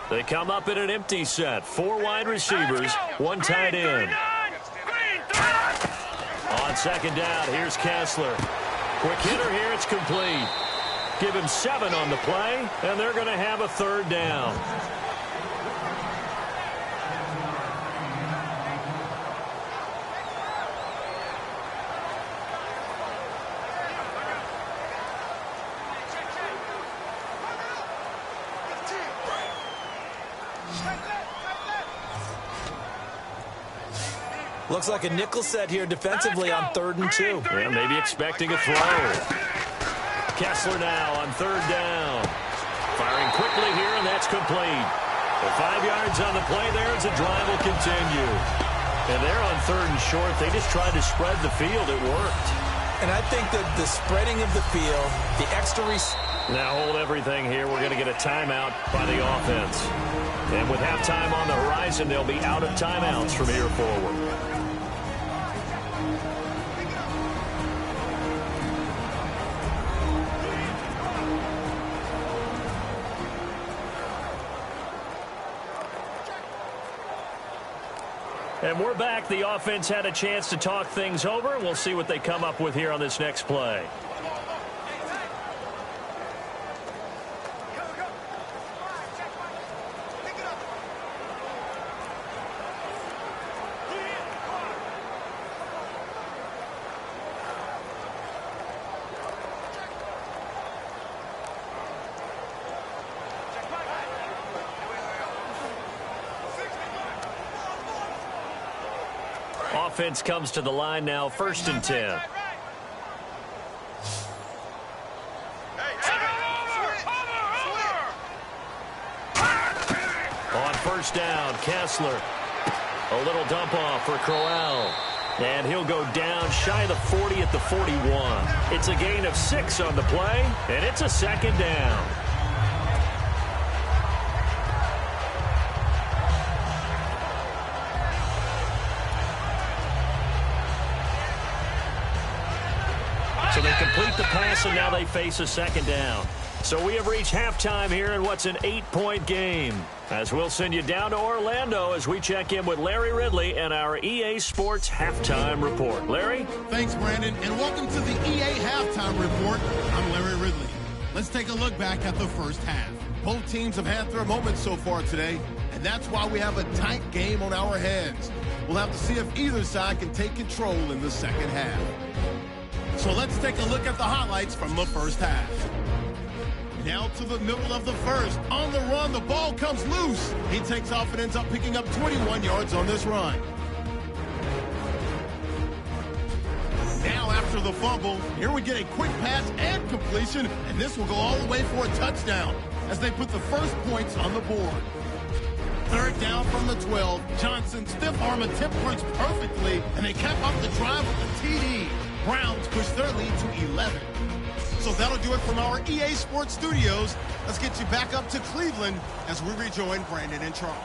They come up in an empty set. 4 wide receivers, 1 tight end. On second down, here's Kessler. Quick hitter here, it's complete. Give him 7 on the play, and they're going to have a 3rd down. Looks like a nickel set here defensively on 3rd and 2. Yeah, maybe expecting a throw. Kessler now on 3rd down. Firing quickly here, and that's complete. The 5 yards on the play there as the drive will continue. And they're on 3rd and short. They just tried to spread the field. It worked. And I think that the spreading of the field, the extra... Now hold everything here. We're going to get a timeout by the offense. And with halftime on the horizon, they'll be out of timeouts from here forward. And we're back. The offense had a chance to talk things over, and we'll see what they come up with here on this next play. Offense comes to the line now, 1st and 10. On 1st down, Kessler. A little dump off for Crowell. And he'll go down shy of the 40 at the 41. It's a gain of 6 on the play, and it's a 2nd down. So they pass, and now they face a second down. So we have reached halftime here in what's an 8-point game. As we'll send you down to Orlando as we check in with Larry Ridley and our EA Sports Halftime Report. Larry? Thanks, Brandon, and welcome to the EA Halftime Report. I'm Larry Ridley. Let's take a look back at the first half. Both teams have had their moments so far today, and that's why we have a tight game on our hands. We'll have to see if either side can take control in the second half. So let's take a look at the highlights from the first half. Now to the middle of the first. On the run, the ball comes loose. He takes off and ends up picking up 21 yards on this run. Now after the fumble, here we get a quick pass and completion, and this will go all the way for a touchdown as they put the first points on the board. Third down from the 12. Johnson stiff arm attempt works perfectly, and they cap off the drive with a TD. Browns push their lead to 11. So that'll do it from our EA Sports Studios. Let's get you back up to Cleveland as we rejoin Brandon and Charles.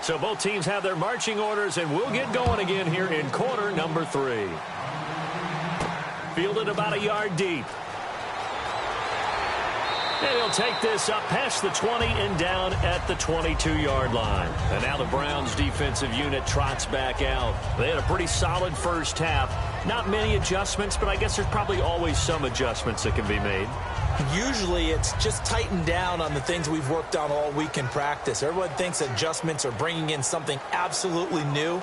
So both teams have their marching orders, and we'll get going again here in quarter number 3. Fielded about a yard deep. And he'll take this up past the 20 and down at the 22-yard line. And now the Browns defensive unit trots back out. They had a pretty solid first half. Not many adjustments, but I guess there's probably always some adjustments that can be made. Usually it's just tightened down on the things we've worked on all week in practice. Everyone thinks adjustments are bringing in something absolutely new.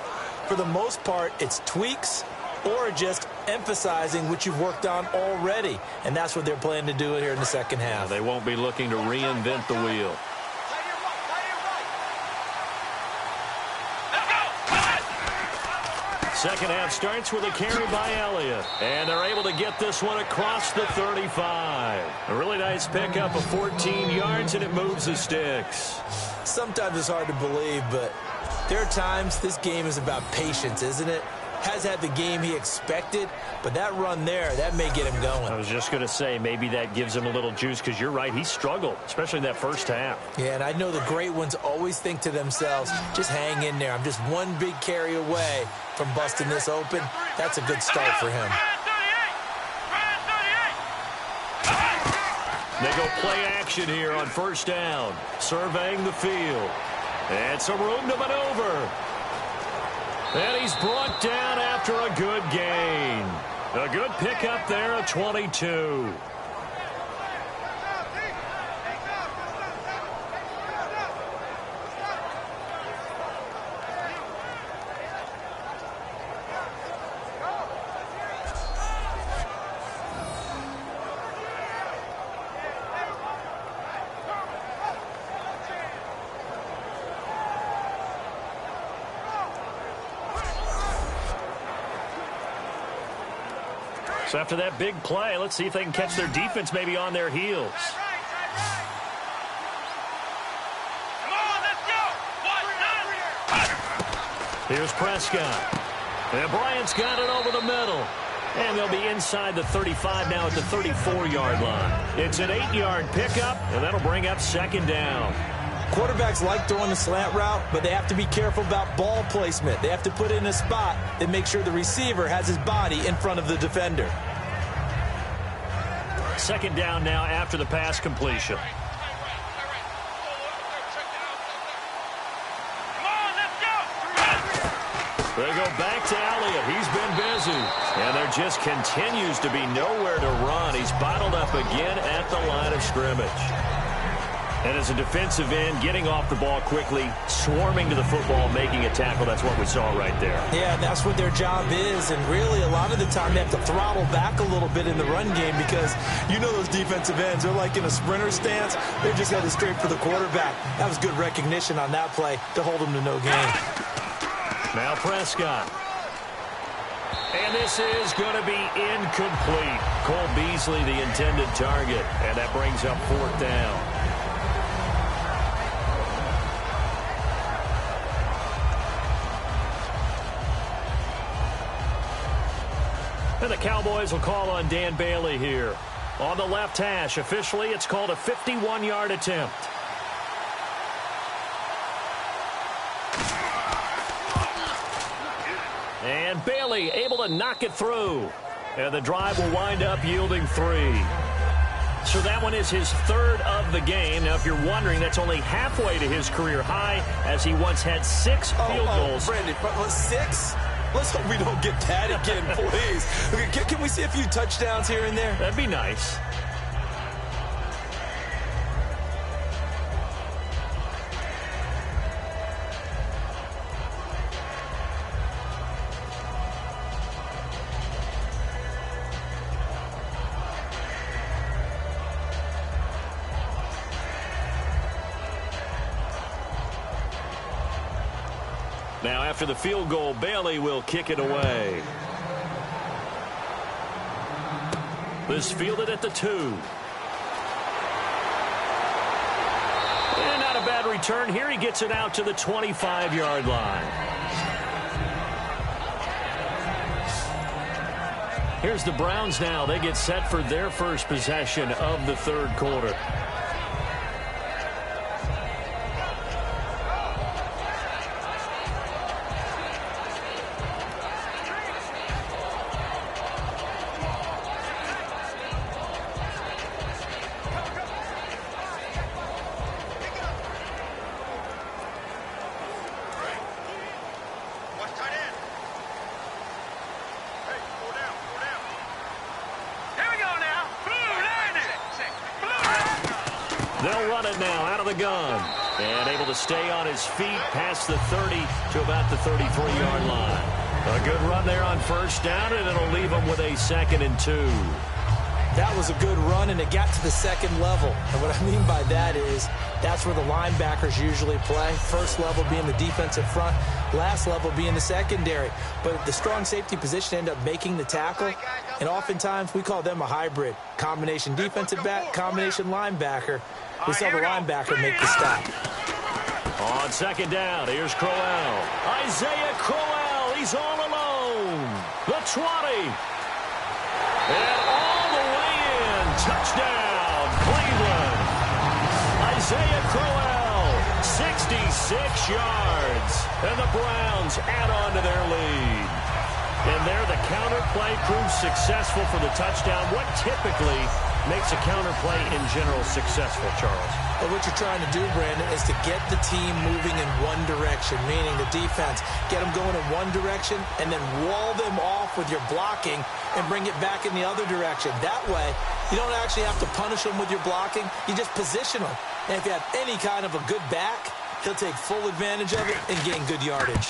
For the most part, it's tweaks or just emphasizing what you've worked on already. And that's what they're planning to do here in the second half. They won't be looking to reinvent the wheel. Second half starts with a carry by Elliott. And they're able to get this one across the 35. A really nice pickup of 14 yards, and it moves the sticks. Sometimes it's hard to believe, but there are times this game is about patience, isn't it? Has had the game he expected, but that run there, that may get him going. I was just going to say, maybe that gives him a little juice, because you're right, he struggled, especially in that first half. Yeah, and I know the great ones always think to themselves, just hang in there. I'm just one big carry away from busting this open. That's a good start for him. They go play action here on first down, surveying the field. And some room to maneuver. And he's brought down after a good gain. A good pickup there at 22. So after that big play, let's see if they can catch their defense maybe on their heels. Here's Prescott. And Bryant's got it over the middle. And they'll be inside the 35 now at the 34-yard line. It's an 8-yard pickup, and that'll bring up second down. Quarterbacks like throwing the slant route, but they have to be careful about ball placement. They have to put it in a spot that makes sure the receiver has his body in front of the defender. Second down now after the pass completion. They go back to Elliott. He's been busy. And there just continues to be nowhere to run. He's bottled up again at the line of scrimmage. And as a defensive end, getting off the ball quickly, swarming to the football, making a tackle, that's what we saw right there. Yeah, and that's what their job is. And really, a lot of the time, they have to throttle back a little bit in the run game because you know those defensive ends, they're like in a sprinter stance. They're just headed straight for the quarterback. That was good recognition on that play to hold them to no gain. Now Prescott. And this is going to be incomplete. Cole Beasley, the intended target. And that brings up 4th down. And the Cowboys will call on Dan Bailey here. On the left hash, officially, it's called a 51-yard attempt. And Bailey able to knock it through. And the drive will wind up yielding 3. So that one is his 3rd of the game. Now, if you're wondering, that's only halfway to his career high, as he once had 6 field goals. Brandon, 6? Let's hope we don't get that again, please. Okay, can we see a few touchdowns here and there? That'd be nice. Now, after the field goal, Bailey will kick it away. This fielded at the 2. And not a bad return here. He gets it out to the 25-yard line. Here's the Browns now. They get set for their first possession of the 3rd quarter. They'll run it now out of the gun. And able to stay on his feet past the 30 to about the 33-yard line. A good run there on 1st down, and it'll leave him with a 2nd and 2. That was a good run, and it got to the 2nd level. And what I mean by that is that's where the linebackers usually play. First level being the defensive front, last level being the secondary. But the strong safety position ended up making the tackle, and oftentimes we call them a hybrid. Combination defensive back, combination linebacker. We saw the linebacker make the stop. On 2nd down, here's Crowell. Isaiah Crowell, he's all alone. The 20. And all the way in. Touchdown, Cleveland. Isaiah Crowell, 66 yards. And the Browns add on to their lead. And there, the counter play proves successful for the touchdown. What typically makes a counter play in general successful, Charles? Well, what you're trying to do, Brandon, is to get the team moving in one direction, meaning the defense. Get them going in one direction and then wall them off with your blocking and bring it back in the other direction. That way, you don't actually have to punish them with your blocking. You just position them. And if you have any kind of a good back, he'll take full advantage of it and gain good yardage.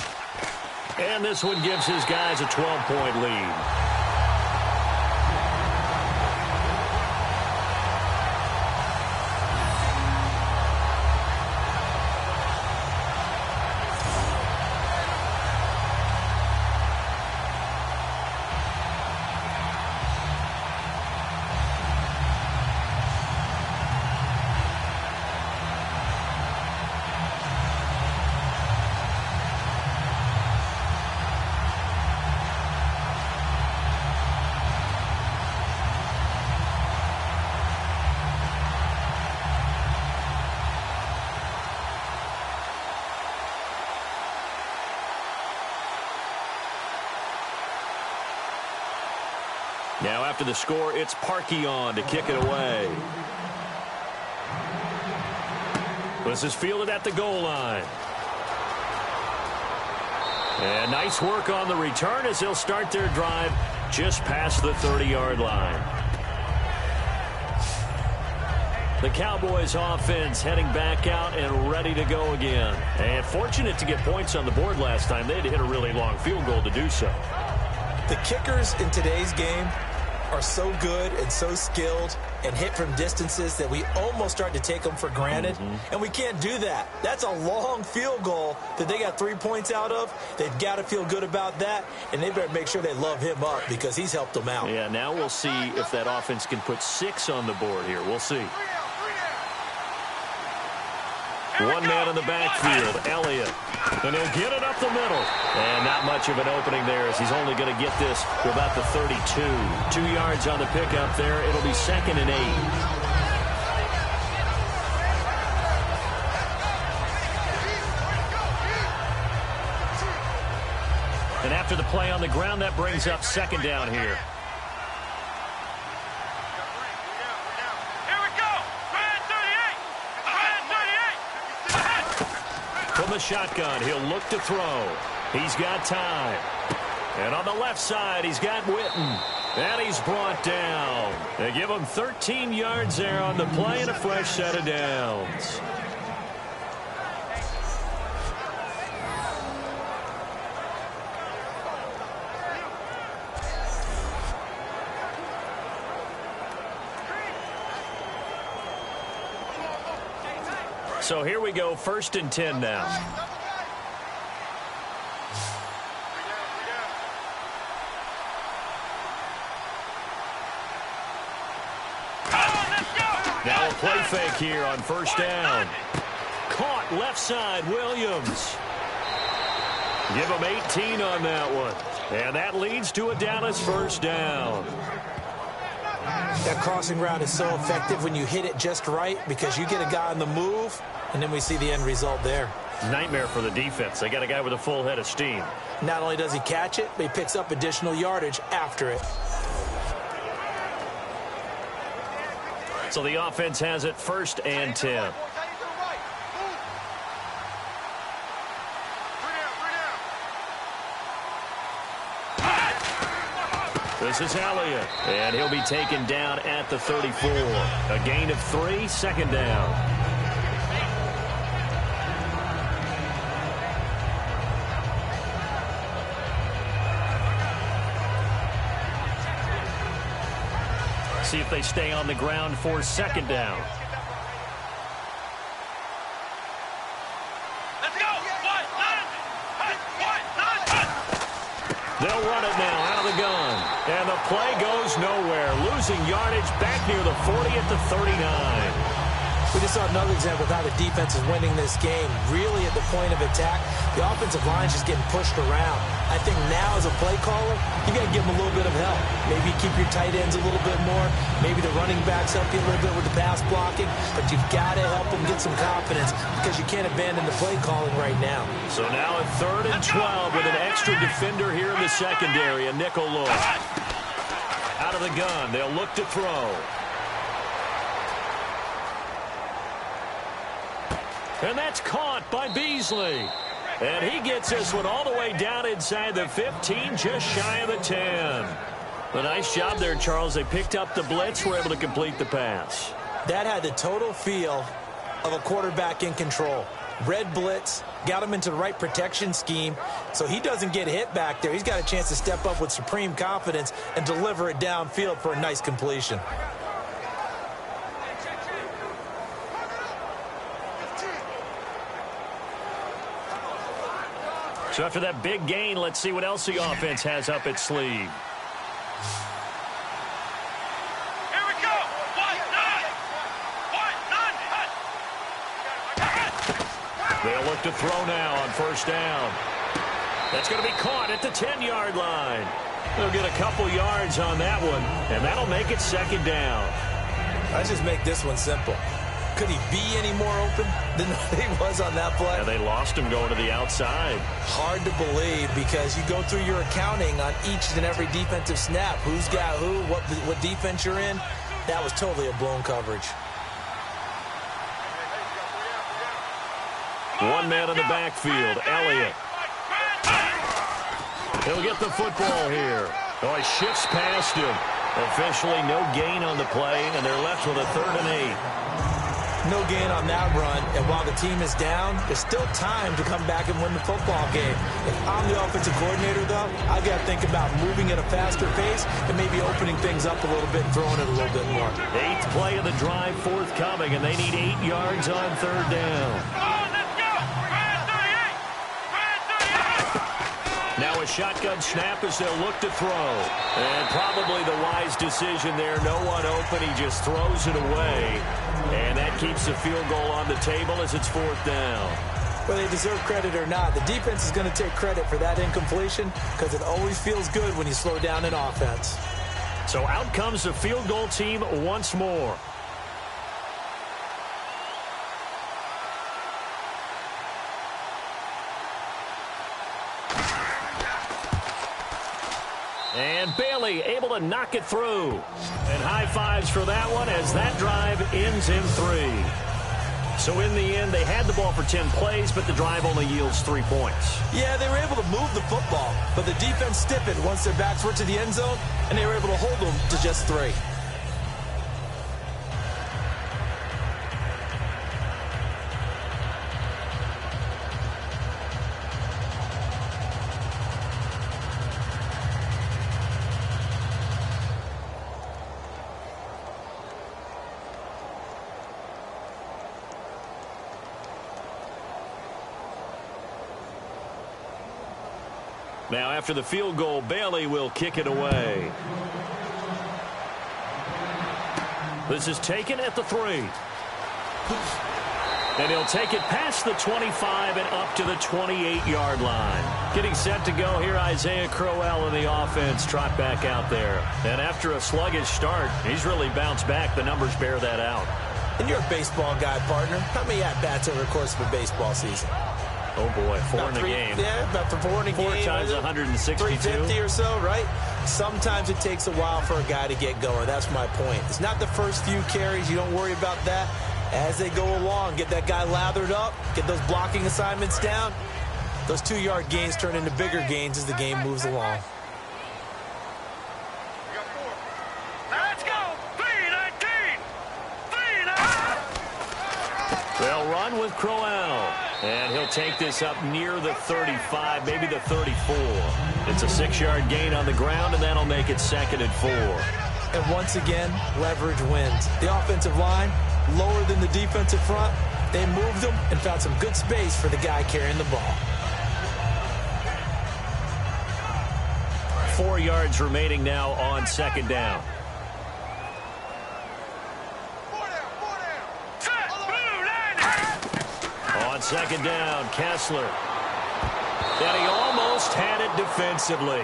And this one gives his guys a 12-point lead. Now after the score, it's Parkey on to kick it away. This is fielded at the goal line. And nice work on the return as they'll start their drive just past the 30-yard line. The Cowboys offense heading back out and ready to go again. And fortunate to get points on the board last time. They had to hit a really long field goal to do so. The kickers in today's game are so good and so skilled and hit from distances that we almost start to take them for granted. And we can't do that. That's a long field goal that they got 3 points out of. They've got to feel good about that, and they better make sure they love him up because he's helped them out. Yeah, now we'll see if that offense can put 6 on the board here. We'll see. One man in the backfield, Elliott. And he'll get it up the middle. And not much of an opening there as he's only going to get this to about the 32. 2 yards on the pickup there. It'll be 2nd and 8. And after the play on the ground, that brings up 2nd down here. From the shotgun, he'll look to throw. He's got time. And on the left side, he's got Witten. And he's brought down. They give him 13 yards there on the play and a fresh set of downs. So here we go, 1st and 10 now. Now a play fake here on 1st down. Caught left side, Williams. Give him 18 on that one. And that leads to a Dallas 1st down. That crossing route is so effective when you hit it just right because you get a guy on the move, and then we see the end result there. Nightmare for the defense. They got a guy with a full head of steam. Not only does he catch it, but he picks up additional yardage after it. So the offense has it 1st and 10. This is Elliott, and he'll be taken down at the 34. A gain of 3, 2nd down. See if they stay on the ground for 2nd down. They'll run it now out of the gun. And the play goes nowhere. Losing yardage back near the 40 at the 39. We just saw another example of how the defense is winning this game. Really at the point of attack, the offensive line is just getting pushed around. I think now as a play caller, you got to give them a little bit of help. Maybe keep your tight ends a little bit more. Maybe the running backs help you a little bit with the pass blocking. But you've got to help them get some confidence because you can't abandon the play calling right now. So now at 3rd and 12 with an extra defender here in the secondary. A nickel look. Out of the gun, they'll look to throw. And that's caught by Beasley. And he gets this one all the way down inside the 15, just shy of the 10. A nice job there, Charles. They picked up the blitz, were able to complete the pass. That had the total feel of a quarterback in control. Red blitz, got him into the right protection scheme, so he doesn't get hit back there. He's got a chance to step up with supreme confidence and deliver it downfield for a nice completion. So after that big gain, let's see what else the offense has up its sleeve. Here we go. They'll look to throw now on 1st down. That's going to be caught at the 10-yard line. They'll get a couple yards on that one, and that'll make it 2nd down. Let's just make this one simple. Could he be any more open than he was on that play? Yeah, they lost him going to the outside. Hard to believe because you go through your accounting on each and every defensive snap. Who's got who, what defense you're in. That was totally a blown coverage. One man in the backfield, Elliott. He'll get the football here. Oh, he shifts past him. Officially no gain on the play, and they're left with a 3rd and 8. No gain on that run, and while the team is down, there's still time to come back and win the football game. If I'm the offensive coordinator, though, I've got to think about moving at a faster pace and maybe opening things up a little bit and throwing it a little bit more. 8th play of the drive forthcoming, and they need 8 yards on 3rd down. Now a shotgun snap as they'll look to throw. And probably the wise decision there. No one open. He just throws it away. And that keeps the field goal on the table as it's 4th down. Whether they deserve credit or not, the defense is going to take credit for that incompletion because it always feels good when you slow down an offense. So out comes the field goal team once more. And Bailey able to knock it through. And high fives for that one as that drive ends in 3. So in the end, they had the ball for 10 plays, but the drive only yields 3 points. Yeah, they were able to move the football, but the defense stiffened once their backs were to the end zone, and they were able to hold them to just 3. Now, after the field goal, Bailey will kick it away. This is taken at the 3. And he'll take it past the 25 and up to the 28-yard line. Getting set to go here, Isaiah Crowell in the offense. Trot back out there. And after a sluggish start, he's really bounced back. The numbers bear that out. And you're a baseball guy, partner. How many at-bats over the course of a baseball season? Oh, boy, 4 in a game. Yeah, about 4 in a game. 4 times 162. 350 or so, right? Sometimes it takes a while for a guy to get going. That's my point. It's not the first few carries. You don't worry about that. As they go along, get that guy lathered up, get those blocking assignments down. Those 2-yard gains turn into bigger gains as the game moves along. Let's go! 3-19! They'll run with Crowell. And he'll take this up near the 35, maybe the 34. It's a 6-yard gain on the ground, and that'll make it 2nd and 4. And once again, leverage wins. The offensive line, lower than the defensive front. They moved them and found some good space for the guy carrying the ball. 4 yards remaining now on 2nd down. On 2nd down, Kessler. And he almost had it defensively.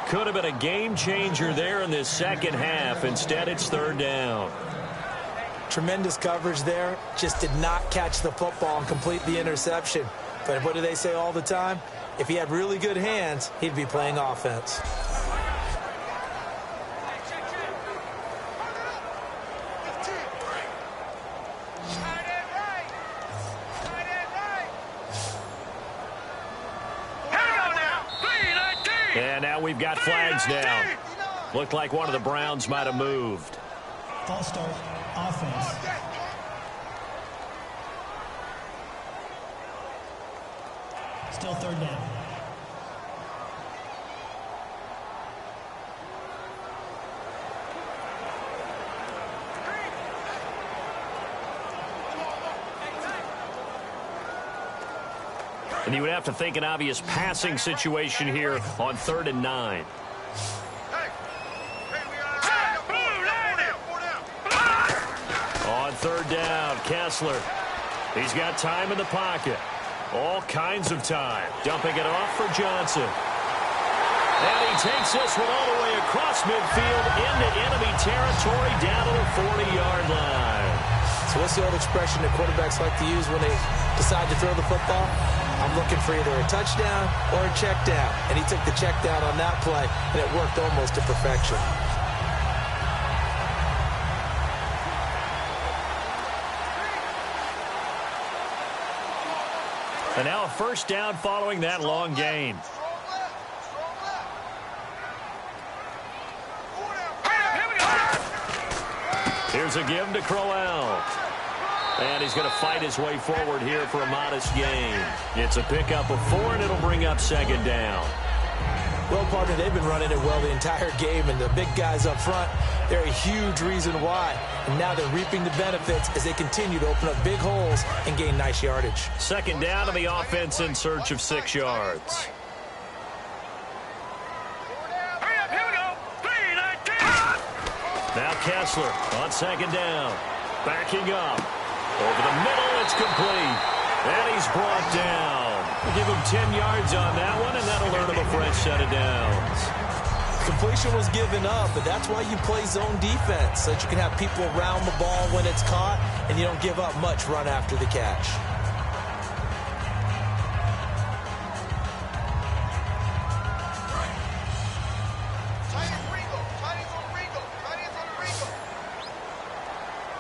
Could have been a game changer there in this second half. Instead, it's 3rd down. Tremendous coverage there. Just did not catch the football and complete the interception. But what do they say all the time? If he had really good hands, he'd be playing offense. And now we've got flags down. Looked like one of the Browns might have moved. False start, offense. Still 3rd down. And you would have to think an obvious passing situation here on 3rd and 9. On 3rd down, Kessler. He's got time in the pocket. All kinds of time. Dumping it off for Johnson. And he takes this one all the way across midfield into enemy territory down to the 40-yard line. So what's the old expression that quarterbacks like to use when they decide to throw the football? I'm looking for either a touchdown or a check down. And he took the check down on that play, and it worked almost to perfection. And now a 1st down following that long gain. Here's a give to Crowell. And he's going to fight his way forward here for a modest gain. It's a pickup of 4, and it'll bring up second down. Well, partner, they've been running it well the entire game, and the big guys up front, they're a huge reason why. And now they're reaping the benefits as they continue to open up big holes and gain nice yardage. Second down, and the offense in search of 6 yards. Hurry up, here we go. 3-19. Now Kessler on second down. Backing up. Over the middle, it's complete. And he's brought down. We'll give him 10 yards on that one, and that'll earn him a fresh set of downs. Completion was given up, but that's why you play zone defense, so that you can have people around the ball when it's caught, and you don't give up much run after the catch.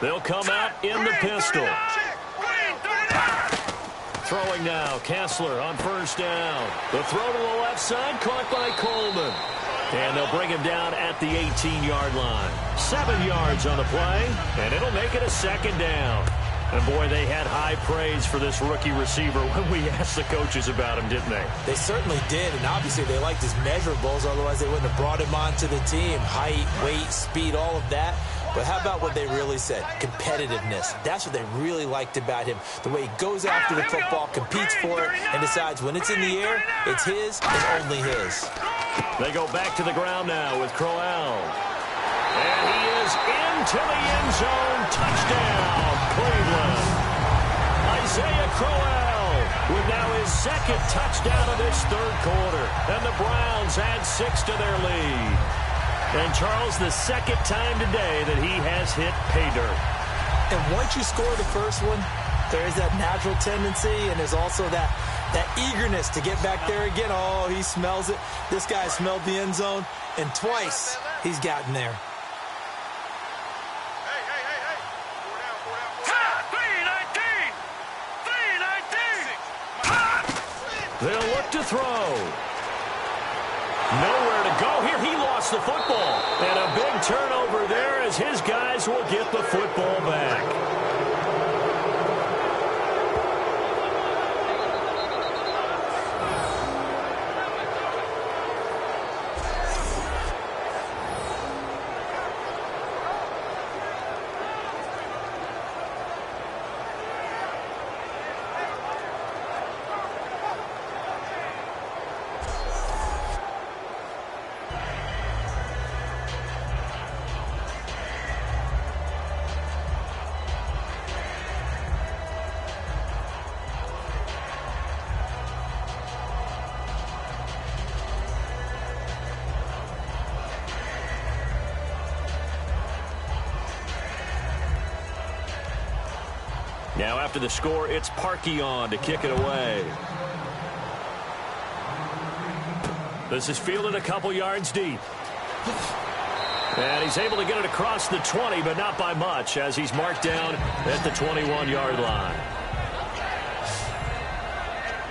They'll come out in the pistol. Throwing now, Kessler on first down. The throw to the left side, caught by Coleman. And they'll bring him down at the 18-yard line. 7 yards on the play, and it'll make it a second down. And, boy, they had high praise for this rookie receiver when we asked the coaches about him, didn't they? They certainly did, and obviously they liked his measurables, otherwise they wouldn't have brought him onto the team. Height, weight, speed, all of that. But how about what they really said? Competitiveness. That's what they really liked about him. The way he goes after the football, competes for it, and decides when it's in the air, it's his and only his. They go back to the ground now with Crowell. And he is into the end zone. Touchdown, Cleveland. Isaiah Crowell with now his second touchdown of this third quarter. And the Browns add 6 to their lead. And, Charles, the second time today that he has hit pay dirt. And once you score the first one, there is that natural tendency, and there's also that eagerness to get back there again. Oh, he smells it. This guy smelled the end zone, and twice he's gotten there. Hey. 3-19. They'll look to throw. Nowhere to go here. He lost the football. And a big turnover there as his guys will get the football back. Now after the score, it's Parkey on to kick it away. This is fielded a couple yards deep. And he's able to get it across the 20, but not by much, as he's marked down at the 21-yard line.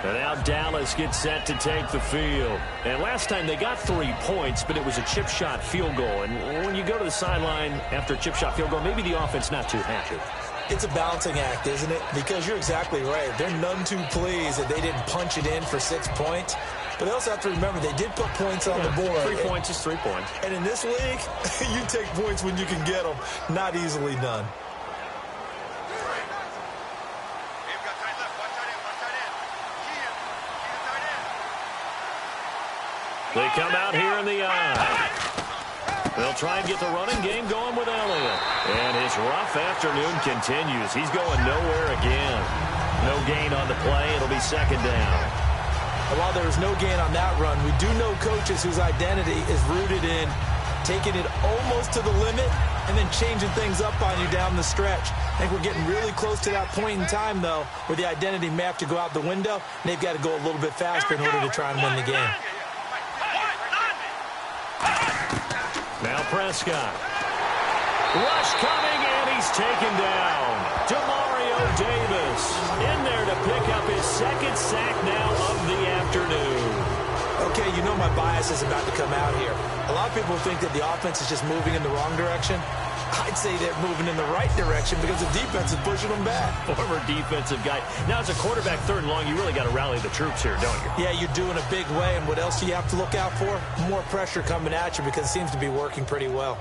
And now Dallas gets set to take the field. And last time they got 3 points, but it was a chip shot field goal. And when you go to the sideline after a chip shot field goal, maybe the offense not too happy. It's a balancing act, isn't it? Because you're exactly right. They're none too pleased that they didn't punch it in for 6 points. But they also have to remember they did put points on the board. 3 points is 3 points. And in this league, you take points when you can get them. Not easily done. They come out here in the eye. They'll try and get the running game going with Elliott. And his rough afternoon continues. He's going nowhere again. No gain on the play. It'll be second down. And while there was no gain on that run, we do know coaches whose identity is rooted in taking it almost to the limit and then changing things up on you down the stretch. I think we're getting really close to that point in time, though, where the identity may have to go out the window, and they've got to go a little bit faster in order to try and win the game. Now Prescott. Rush coming, and he's taken down. Demario Davis in there to pick up his second sack now of the afternoon. Okay, you know my bias is about to come out here. A lot of people think that the offense is just moving in the wrong direction. I'd say they're moving in the right direction because the defense is pushing them back. Former defensive guy. Now, as a quarterback, 3rd and long, you really got to rally the troops here, don't you? Yeah, you do in a big way. And what else do you have to look out for? More pressure coming at you because it seems to be working pretty well.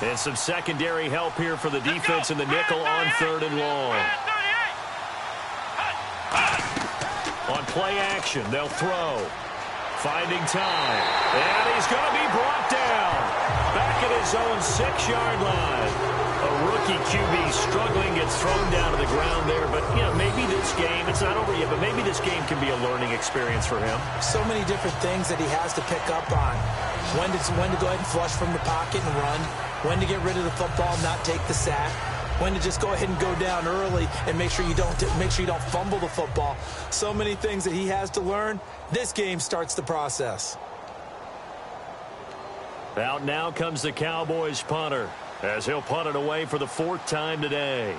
And some secondary help here for the defense in the nickel on 3rd and long. On play action, they'll throw. Finding time. And he's going to be brought down. Back at his own 6-yard line. A rookie QB struggling, gets thrown down to the ground there. But, you know, maybe this game, it's not over yet, but maybe this game can be a learning experience for him. So many different things that he has to pick up on. When to go ahead and flush from the pocket and run. When to get rid of the football, not take the sack. When to just go ahead and go down early and make sure you don't fumble the football. So many things that he has to learn. This game starts the process. Out now comes the Cowboys punter as he'll punt it away for the 4th time today.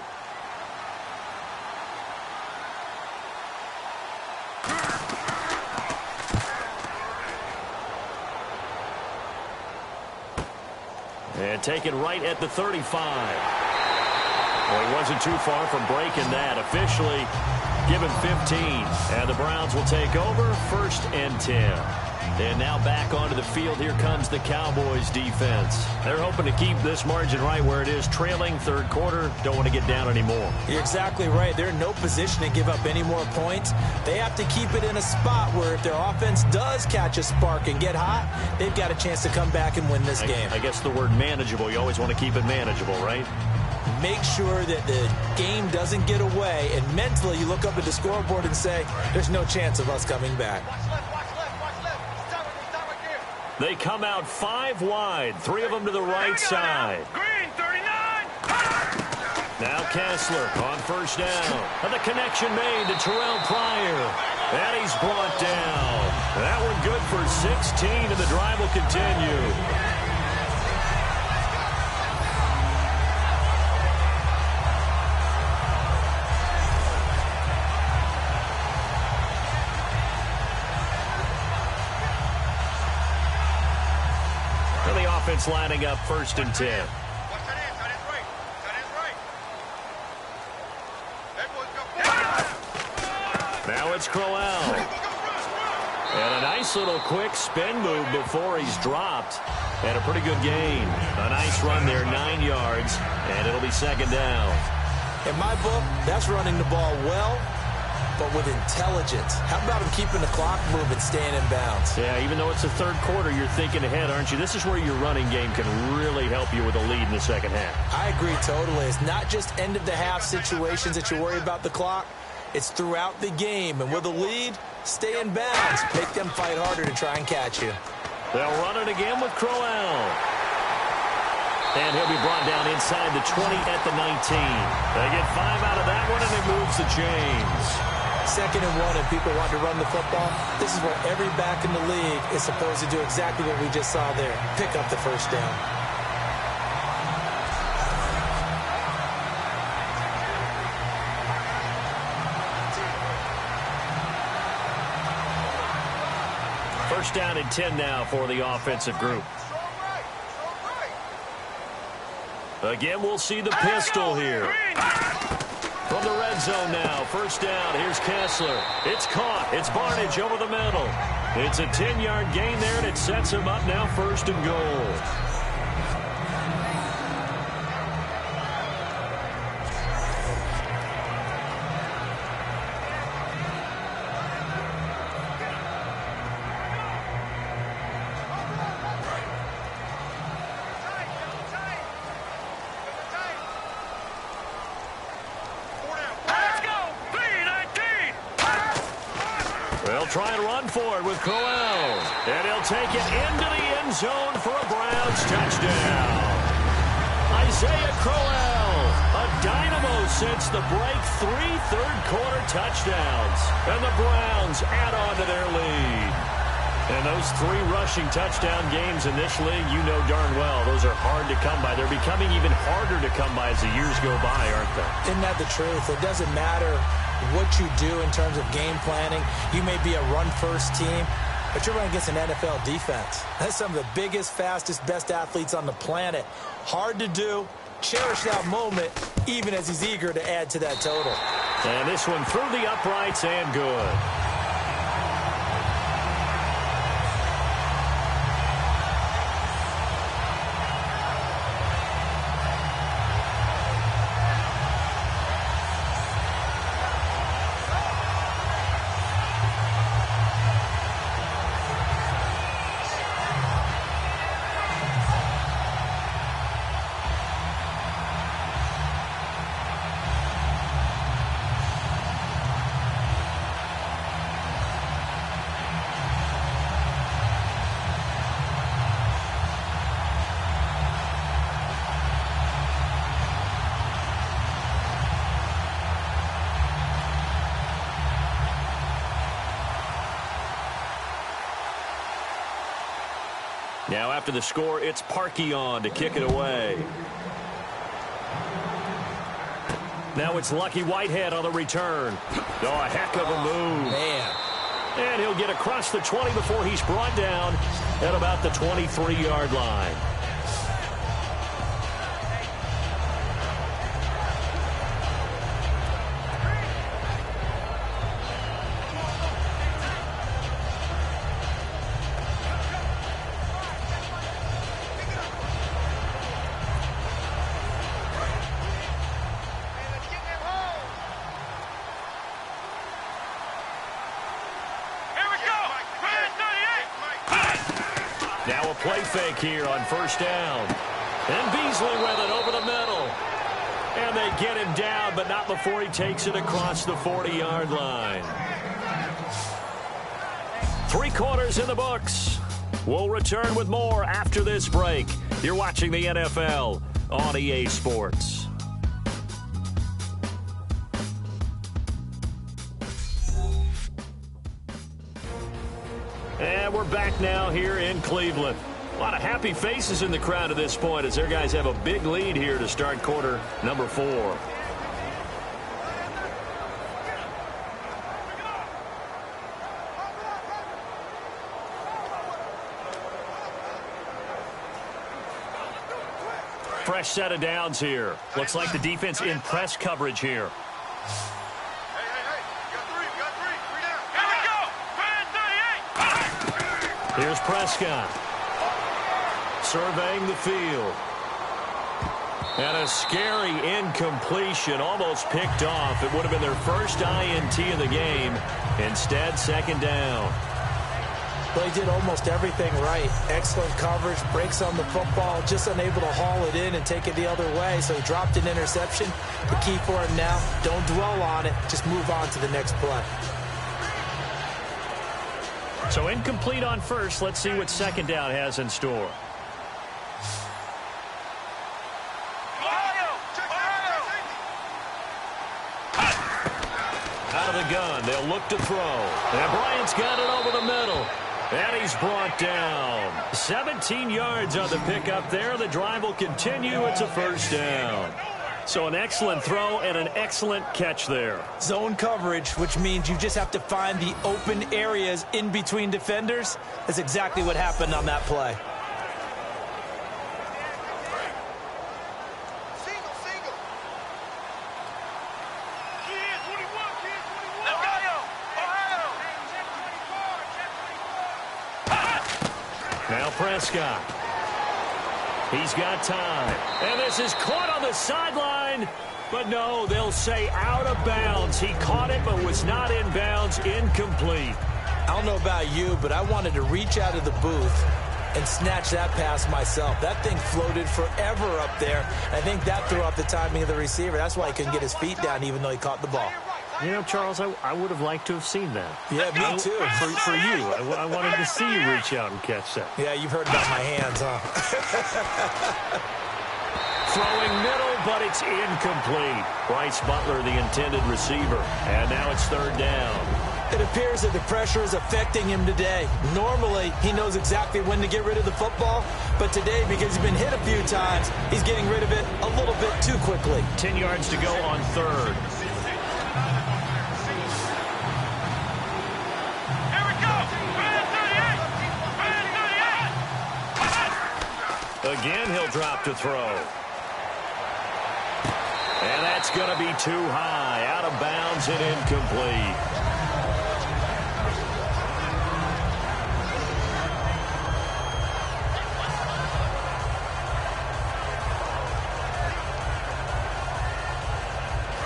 And taken right at the 35. Well, he wasn't too far from breaking that. Officially given 15. And the Browns will take over 1st and 10. And now back onto the field. Here comes the Cowboys defense. They're hoping to keep this margin right where it is, trailing 3rd quarter. Don't want to get down anymore. You're exactly right. They're in no position to give up any more points. They have to keep it in a spot where if their offense does catch a spark and get hot, they've got a chance to come back and win this game. I guess the word manageable, you always want to keep it manageable, right? Make sure that the game doesn't get away, and mentally you look up at the scoreboard and say, there's no chance of us coming back. They come out 5 wide, 3 of them to the right side. Green, 39. Now Kessler on 1st down. And the connection made to Terrell Pryor. And he's brought down. That one good for 16, and the drive will continue. Offense lining up 1st and 10. Now it's Crowell. And a nice little quick spin move before he's dropped. And a pretty good gain. A nice run there, 9 yards. And it'll be 2nd down. In my book, that's running the ball well, but with intelligence. How about him keeping the clock moving, staying in bounds? Yeah, even though it's the 3rd quarter, you're thinking ahead, aren't you? This is where your running game can really help you with a lead in the 2nd half. I agree totally. It's not just end-of-the-half situations that you worry about the clock. It's throughout the game. And with a lead, stay in bounds. Make them fight harder to try and catch you. They'll run it again with Crowell. And he'll be brought down inside the 20 at the 19. They get 5 out of that one, and it moves the chains. 2nd and 1, and people want to run the football. This is where every back in the league is supposed to do exactly what we just saw there. Pick up the 1st down. First down and 10 now for the offensive group. Again, we'll see the pistol here. From the red zone now, 1st down, here's Kessler. It's caught, it's Barnage over the middle. It's a 10-yard gain there, and it sets him up now 1st and goal. Try and run for it with Crowell. And he'll take it into the end zone for a Browns touchdown. Isaiah Crowell, a dynamo since the break, 3 third-quarter touchdowns. And the Browns add on to their lead. And those 3 rushing touchdown games in this league, you know darn well, those are hard to come by. They're becoming even harder to come by as the years go by, aren't they? Isn't that the truth? It doesn't matter what you do in terms of game planning. You may be a run-first team, but you're running against an NFL defense. That's some of the biggest, fastest, best athletes on the planet. Hard to do. Cherish that moment, even as he's eager to add to that total. And this one through the uprights and good. Now after the score, it's Parkey on to kick it away. Now it's Lucky Whitehead on the return. Oh, a heck of a move. Man. And he'll get across the 20 before he's brought down at about the 23-yard line. Now a play fake here on first down. And Beasley with it over the middle. And they get him down, but not before he takes it across the 40-yard line. 3 quarters in the books. We'll return with more after this break. You're watching the NFL on EA Sports. And we're back now here in Cleveland. A lot of happy faces in the crowd at this point as their guys have a big lead here to start quarter number 4. Fresh set of downs here. Looks like the defense in press coverage here. Here's Prescott. Surveying the field. And a scary incompletion, almost picked off. It would have been their first INT of the game. Instead, second down. Well, he did almost everything right. Excellent coverage, breaks on the football, just unable to haul it in and take it the other way. So he dropped an interception. The key for him now, don't dwell on it. Just move on to the next play. So incomplete on first. Let's see what second down has in store. Out of the gun. They'll look to throw. And Bryant's got it over the middle. And he's brought down. 17 yards on the pickup there. The drive will continue. It's a first down. So an excellent throw and an excellent catch there. Zone coverage, which means you just have to find the open areas in between defenders. That's exactly what happened on that play. Now Prescott. He's got time. And this is caught on the sideline. But no, they'll say out of bounds. He caught it but was not in bounds. Incomplete. I don't know about you, but I wanted to reach out of the booth and snatch that pass myself. That thing floated forever up there. I think that threw off the timing of the receiver. That's why he couldn't get his feet down even though he caught the ball. You know, Charles, I would have liked to have seen that. Yeah, me too. For you. I wanted to see you reach out and catch that. Yeah, you've heard about my hands, huh? Throwing middle, but it's incomplete. Bryce Butler, the intended receiver. And now it's third down. It appears that the pressure is affecting him today. Normally, he knows exactly when to get rid of the football, but today, because he's been hit a few times, he's getting rid of it a little bit too quickly. 10 yards to go on third. Here we go. Again, he'll drop to throw. And that's going to be too high, out of bounds and incomplete.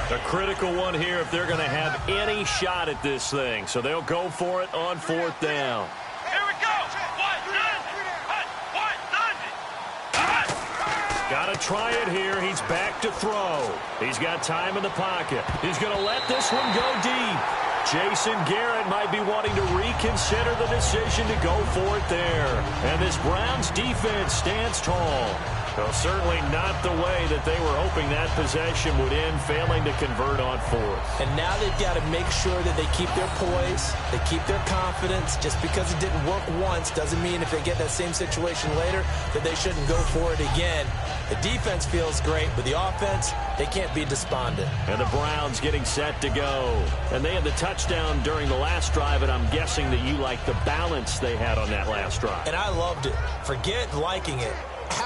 A critical one here if they're going to have any shot at this thing. So they'll go for it on fourth down. Here we go. Got to try it here. He's back to throw. He's got time in the pocket. He's going to let this one go deep. Jason Garrett might be wanting to reconsider the decision to go for it there. And this Browns defense stands tall. Well, certainly not the way that they were hoping that possession would end, failing to convert on fourth. And now they've got to make sure that they keep their poise, they keep their confidence. Just because it didn't work once doesn't mean if they get that same situation later that they shouldn't go for it again. The defense feels great, but the offense, they can't be despondent. And the Browns getting set to go. And they had the touchdown during the last drive, and I'm guessing that you like the balance they had on that last drive. And I loved it. Forget liking it.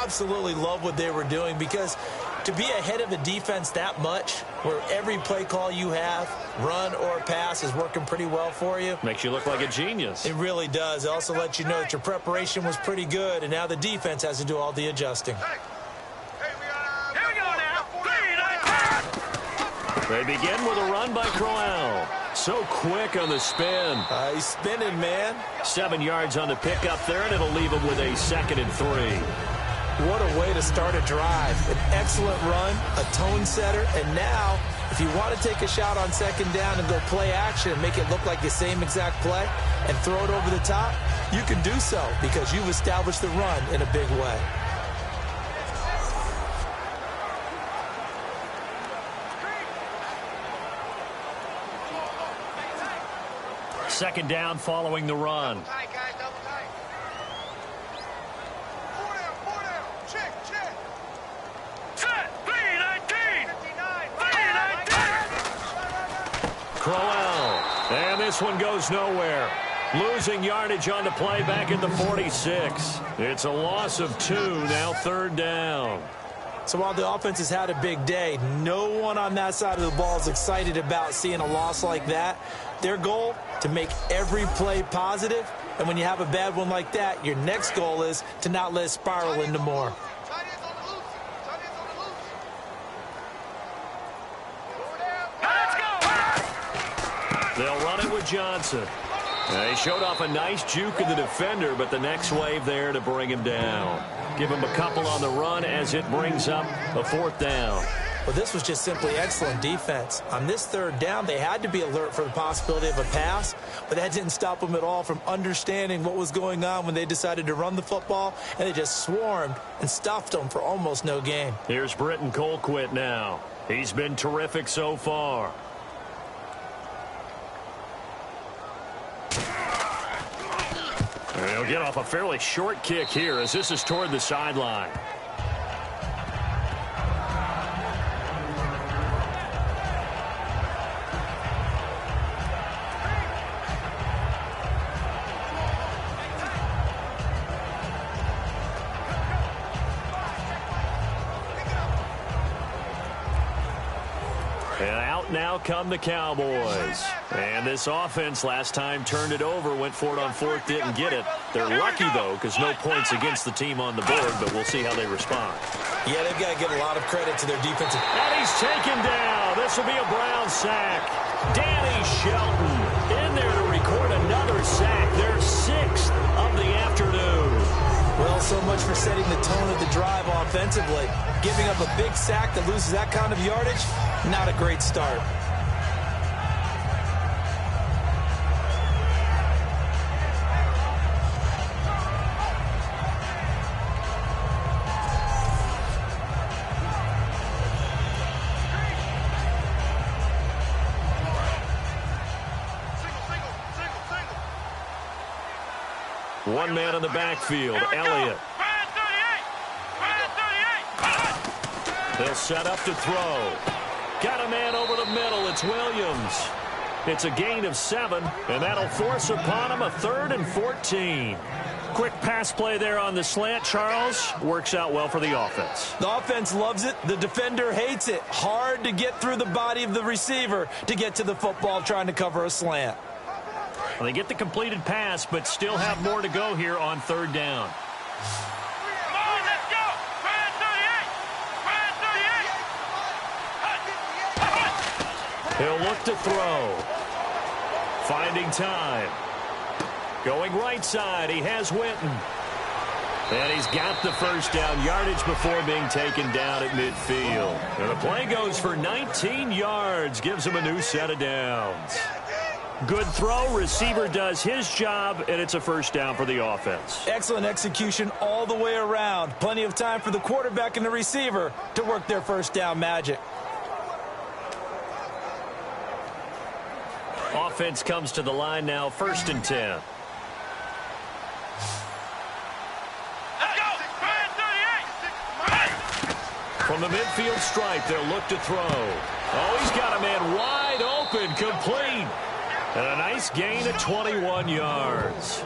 Absolutely love what they were doing, because to be ahead of a defense that much, where every play call you have, run or pass, is working pretty well for you. Makes you look like a genius. It really does. It also lets you know that your preparation was pretty good, and now the defense has to do all the adjusting. Here we go now. They begin with a run by Crowell. So quick on the spin. He's spinning, man. 7 yards on the pickup there, and it'll leave him with a 2nd and 3. What a way to start a drive. An excellent run, a tone setter, and now, if you want to take a shot on 2nd down and go play action and make it look like the same exact play and throw it over the top, you can do so because you've established the run in a big way. Second down following the run. Tight, guys, double tight. 4 down. Check. Set. 3-19. 3-19. Crowell. And this one goes nowhere. Losing yardage on the play back at the 46. It's a loss of 2, now 3rd down. So while the offense has had a big day, no one on that side of the ball is excited about seeing a loss like that. Their goal, to make every play positive, and when you have a bad one like that, your next goal is to not let it spiral into more. They'll run it with Johnson. He showed off a nice juke in the defender, but the next wave there to bring him down. Give him a couple on the run as it brings up a 4th down. Well, this was just simply excellent defense. On this 3rd down, they had to be alert for the possibility of a pass, but that didn't stop them at all from understanding what was going on when they decided to run the football, and they just swarmed and stuffed them for almost no gain. Here's Britton Colquitt now. He's been terrific so far. And he'll get off a fairly short kick here as this is toward the sideline. And out now come the Cowboys. And this offense last time turned it over, went for it on 4th, didn't get it. They're lucky, though, because no points against the team on the board, but we'll see how they respond. Yeah, they've got to give a lot of credit to their defensive. And he's taken down. This will be a Brown sack. Danny Shelton in there to record another sack. Their 6th of the afternoon. Well, so much for setting the tone of the drive offensively. Giving up a big sack that loses that kind of yardage, not a great start. One man in the backfield, Elliott. They'll set up to throw. Got a man over the middle. It's Williams. It's a gain of 7, and that'll force upon him a 3rd and 14. Quick pass play there on the slant, Charles. Works out well for the offense. The offense loves it. The defender hates it. Hard to get through the body of the receiver to get to the football trying to cover a slant. Well, they get the completed pass, but still have more to go here on 3rd down. He'll look to throw. Finding time. Going right side, he has Witten. And he's got the first down yardage before being taken down at midfield. And the play goes for 19 yards, gives him a new set of downs. Good throw, receiver does his job, and it's a first down for the offense. Excellent execution all the way around. Plenty of time for the quarterback and the receiver to work their first down magic. Offense comes to the line now, 1st and 10. From the midfield stripe, they'll look to throw. Oh, he's got a man wide open, complete. And a nice gain of 21 yards.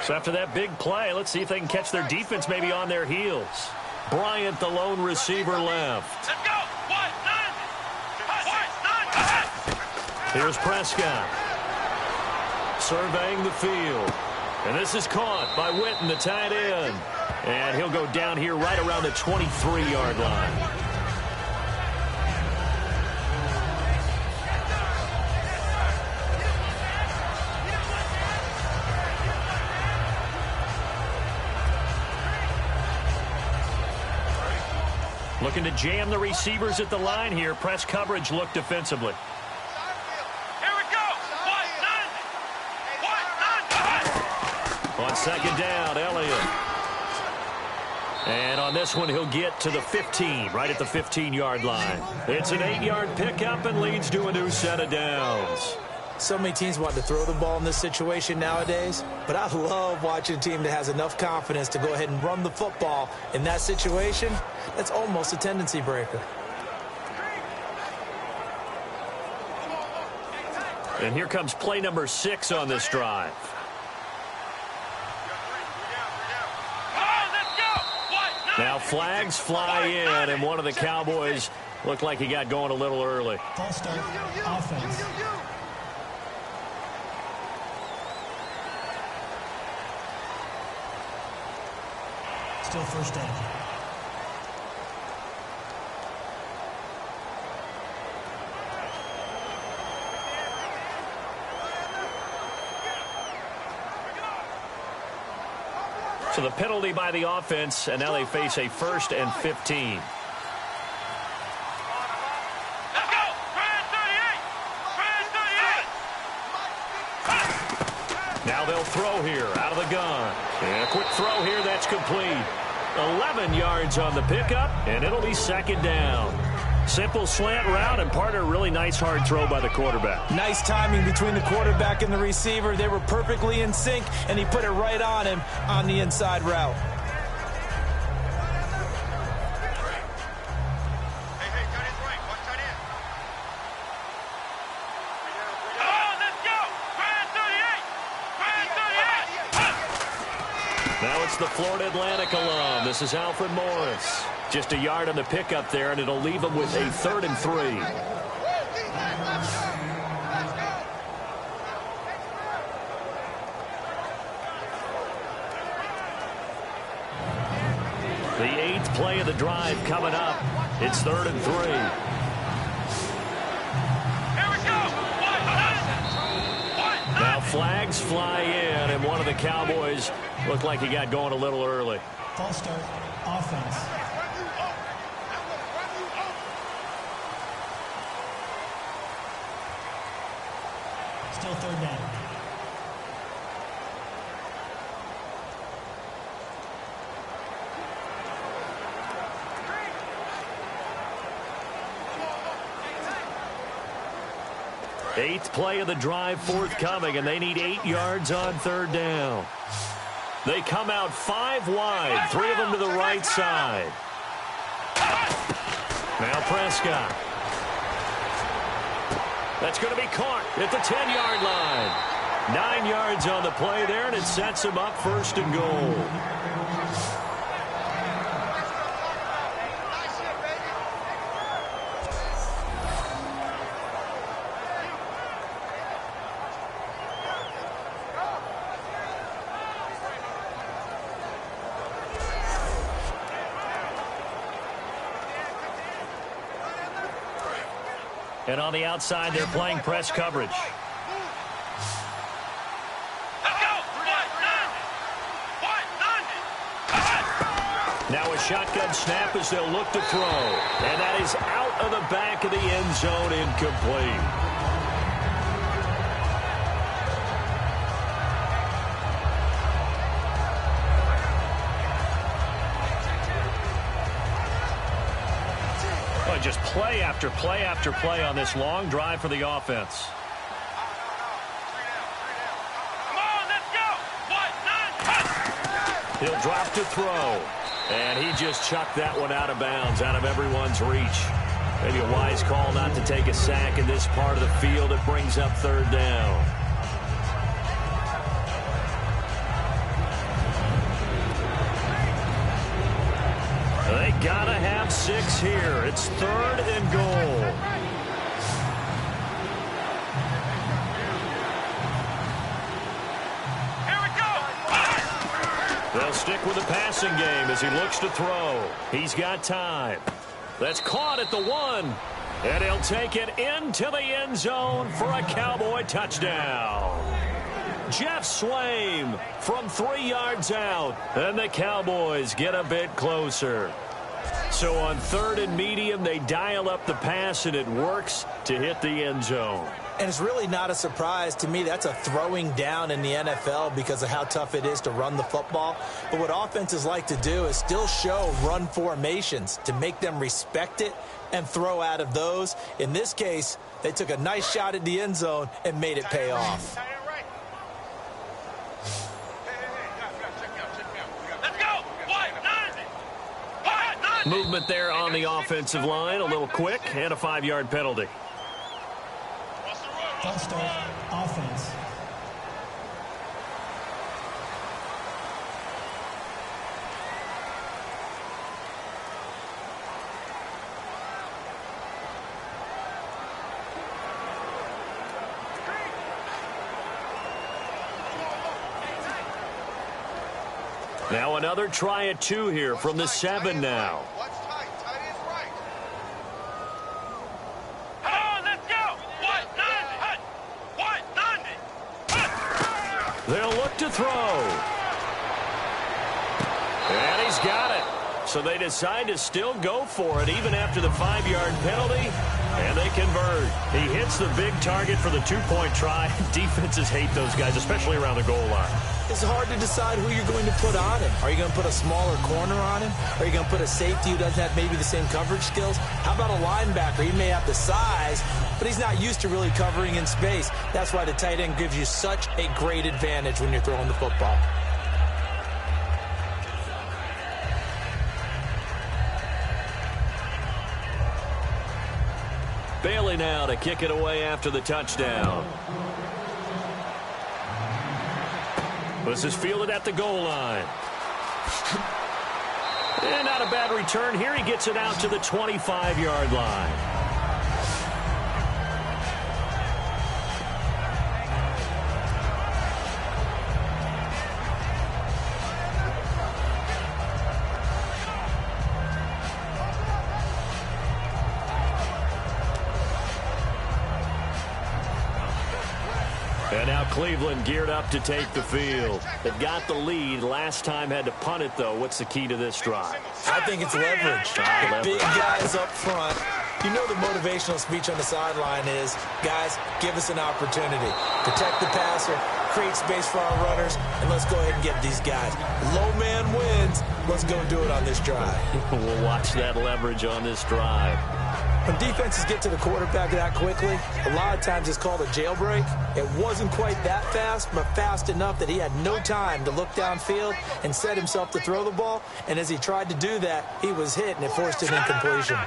So after that big play, let's see if they can catch their defense maybe on their heels. Bryant, the lone receiver, left. Let's go. Here's Prescott. Surveying the field. And this is caught by Witten, the tight end. And he'll go down here right around the 23-yard line. Looking to jam the receivers at the line here. Press coverage look defensively. Here we go. On 2nd down, Elliott. And on this one, he'll get to the 15, right at the 15-yard line. It's an 8-yard pickup and leads to a new set of downs. So many teams want to throw the ball in this situation nowadays, but I love watching a team that has enough confidence to go ahead and run the football. In that situation, that's almost a tendency breaker. And here comes play number 6 on this drive. Now flags fly in, and one of the Cowboys looked like he got going a little early. False start, offense. Still first down. So the penalty by the offense, and now they face a 1st and 15. Now they'll throw here out of the gun. And a quick throw here, that's complete. 11 yards on the pickup, and it'll be 2nd down. Simple slant route, and part of a really nice hard throw by the quarterback. Nice timing between the quarterback and the receiver. They were perfectly in sync, and he put it right on him on the inside route. Now it's the Florida Atlantic alum. This is Alfred Morris. Just a yard on the pickup there, and it'll leave him with a 3rd and 3. The 8th play of the drive coming up. It's 3rd and 3. Now flags fly in, and one of the Cowboys looked like he got going a little early. False start. Offense. Still third down. Eighth play of the drive forthcoming, and they need 8 yards on third down. They come out 5 wide, 3 of them to the right side. Now Prescott. That's going to be caught at the 10-yard line. 9 yards on the play there, and it sets him up first and goal. And on the outside, they're playing press coverage. Now a shotgun snap as they'll look to throw. And that is out of the back of the end zone, incomplete. Just play after play after play on this long drive for the offense. Come on, let's go. 1, 9, He'll drop to throw. And he just chucked that one out of bounds, out of everyone's reach. Maybe a wise call not to take a sack in this part of the field. It brings up third down. They gotta have 6 here. It's third and goal. Here we go. They'll stick with the passing game as he looks to throw. He's got time. That's caught at the 1. And he'll take it into the end zone for a Cowboy touchdown. Jeff Swaim from 3 yards out. And the Cowboys get a bit closer. So on third and medium, they dial up the pass, and it works to hit the end zone. And it's really not a surprise to me. That's a throwing down in the NFL because of how tough it is to run the football. But what offenses like to do is still show run formations to make them respect it and throw out of those. In this case, they took a nice shot at the end zone and made it pay off. Movement there on the offensive line, a little quick, and a 5-yard penalty. False start. Offense. Now another try at 2 here from the 7 now. What's tight? Tight is right. Come on, let's go. 1, 9, 1, 9. They'll look to throw. And he's got it. So they decide to still go for it even after the 5-yard penalty. And they convert. He hits the big target for the 2-point try. Defenses hate those guys, especially around the goal line. It's hard to decide who you're going to put on him. Are you going to put a smaller corner on him? Are you going to put a safety who doesn't have maybe the same coverage skills? How about a linebacker? He may have the size, but he's not used to really covering in space. That's why the tight end gives you such a great advantage when you're throwing the football. Bailey now to kick it away after the touchdown. This is fielded at the goal line. And not a bad return here. He gets it out to the 25-yard line. And now Cleveland geared up to take the field. They've got the lead. Last time had to punt it, though. What's the key to this drive? I think it's leverage. The big guys up front. You know the motivational speech on the sideline is, guys, give us an opportunity. Protect the passer, create space for our runners, and let's go ahead and get these guys. Low man wins. Let's go do it on this drive. We'll watch that leverage on this drive. When defenses get to the quarterback that quickly, a lot of times it's called a jailbreak. It wasn't quite that fast, but fast enough that he had no time to look downfield and set himself to throw the ball. And as he tried to do that, he was hit, and it forced an incompletion.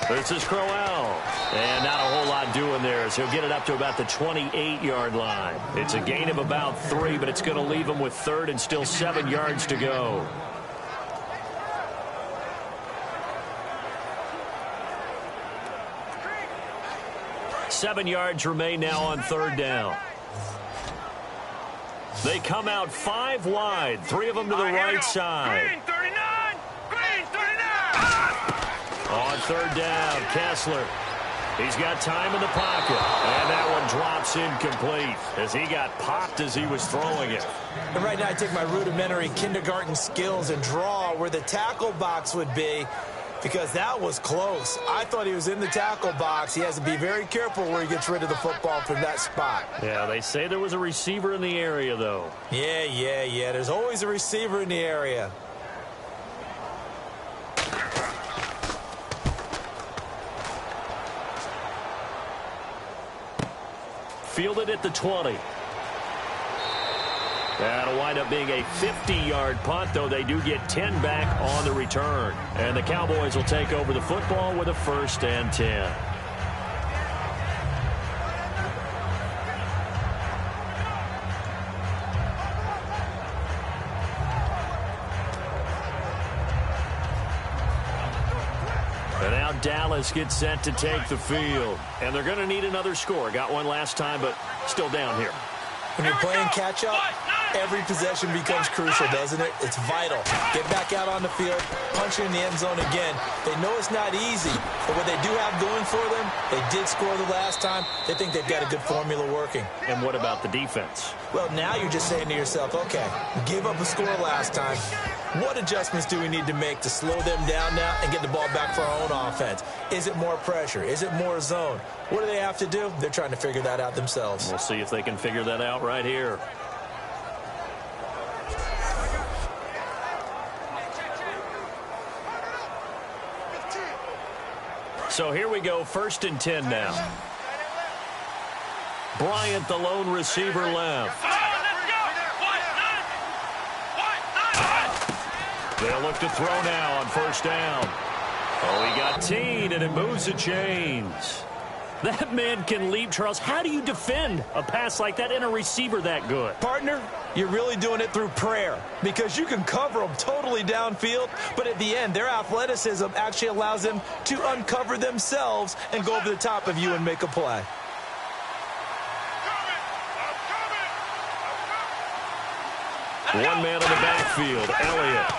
This is Crowell. And not a whole lot doing there as he'll get it up to about the 28-yard line. It's a gain of about 3, but it's going to leave him with 3rd and still 7 yards to go. Seven yards remain now on 3rd down. They come out 5 wide, 3 of them to the right side. Green 39! Green 39! On 3rd down, Kessler. He's got time in the pocket. And that one drops incomplete as he got popped as he was throwing it. And right now I take my rudimentary kindergarten skills and draw where the tackle box would be, because that was close. I thought he was in the tackle box. He has to be very careful where he gets rid of the football from that spot. Yeah, they say there was a receiver in the area, though. Yeah. There's always a receiver in the area. Fielded at the 20. That'll wind up being a 50-yard punt, though they do get 10 back on the return. And the Cowboys will take over the football with a 1st and 10. And now Dallas gets set to take the field. And they're going to need another score. Got one last time, but still down here. When you're playing catch-up, every possession becomes crucial, doesn't it? It's vital. Get back out on the field, punch it in the end zone again. They know it's not easy, but what they do have going for them, they did score the last time. They think they've got a good formula working. And what about the defense? Well, now you're just saying to yourself, okay, we gave up a score last time. What adjustments do we need to make to slow them down now and get the ball back for our own offense? Is it more pressure? Is it more zone? What do they have to do? They're trying to figure that out themselves. We'll see if they can figure that out right here. So here we go, 1st and 10 now. Bryant, the lone receiver, left. They'll look to throw now on 1st down. Oh, he got Teen, and it moves the chains. That man can leap, Charles. How do you defend a pass like that and a receiver that good? Partner, you're really doing it through prayer, because you can cover them totally downfield, but at the end, their athleticism actually allows them to uncover themselves and go over the top of you and make a play. One man on the backfield, Elliott.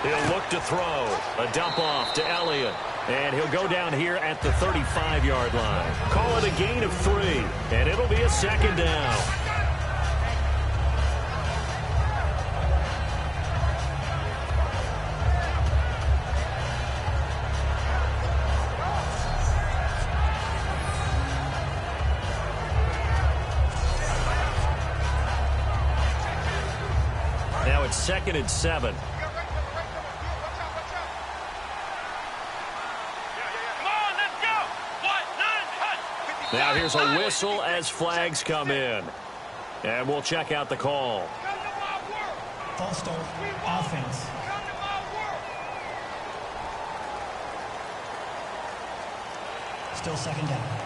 He'll look to throw. A dump off to Elliott. And he'll go down here at the 35-yard line. Call it a gain of 3. And it'll be a 2nd down. Now it's 2nd and 7. Now here's a whistle as flags come in. And we'll check out the call. False start, offense. Still 2nd down.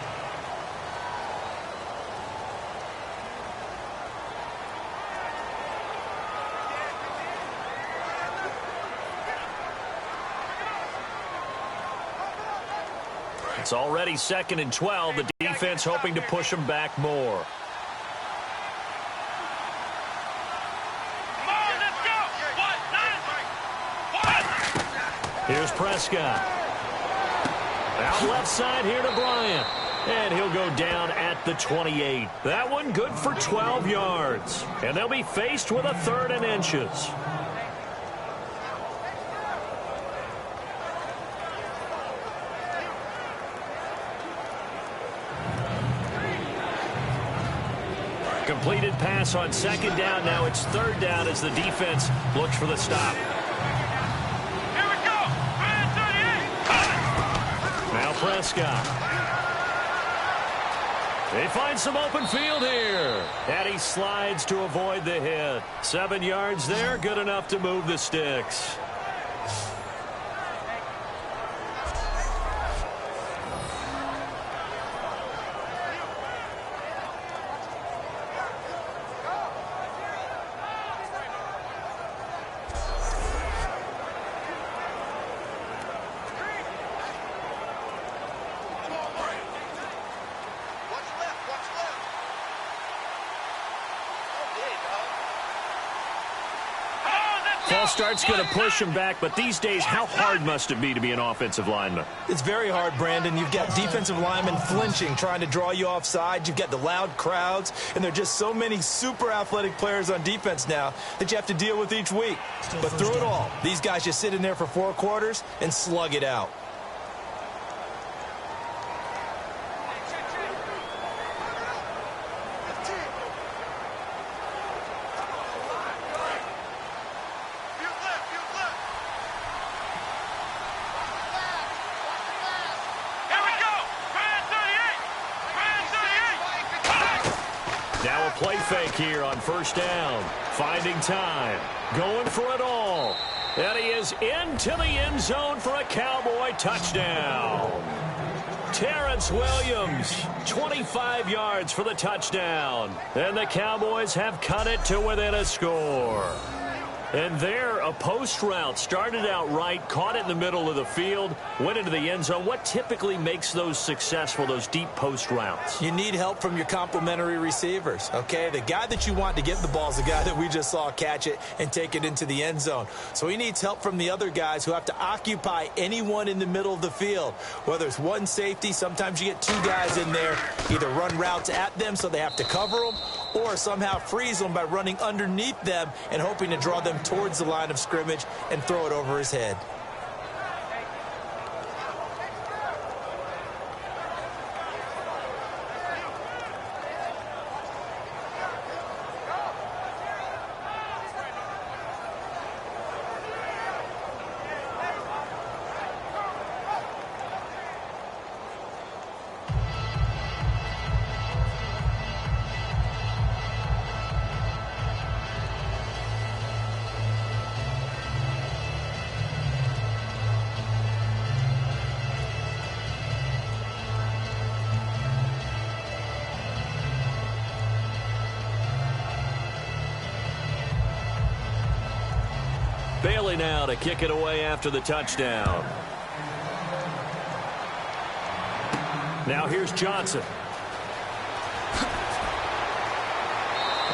It's already 2nd and 12. The defense hoping to push them back more. Here's Prescott. Out left side here to Bryant. And he'll go down at the 28. That one good for 12 yards. And they'll be faced with a 3rd and inches. Completed pass on 2nd down. Now it's 3rd down as the defense looks for the stop. Here we go. Man 38. Now Prescott. They find some open field here. And he slides to avoid the hit. 7 yards there, good enough to move the sticks. False start's going to push him back, but these days, how hard must it be to be an offensive lineman? It's very hard, Brandon. You've got defensive linemen flinching, trying to draw you offside. You've got the loud crowds, and there are just so many super athletic players on defense now that you have to deal with each week. But through it all, these guys just sit in there for 4 quarters and slug it out. Now a play fake here on 1st down. Finding time. Going for it all. And he is into the end zone for a Cowboy touchdown. Terrence Williams, 25 yards for the touchdown. And the Cowboys have cut it to within a score. And there, a post route started out right, caught it in the middle of the field, went into the end zone. What typically makes those successful, those deep post routes? You need help from your complementary receivers, okay? The guy that you want to get the ball is the guy that we just saw catch it and take it into the end zone. So he needs help from the other guys who have to occupy anyone in the middle of the field. Whether it's one safety, sometimes you get 2 guys in there, either run routes at them so they have to cover them, or somehow freeze them by running underneath them and hoping to draw them towards the line of scrimmage and throw it over his head. Bailey now to kick it away after the touchdown. Now here's Johnson.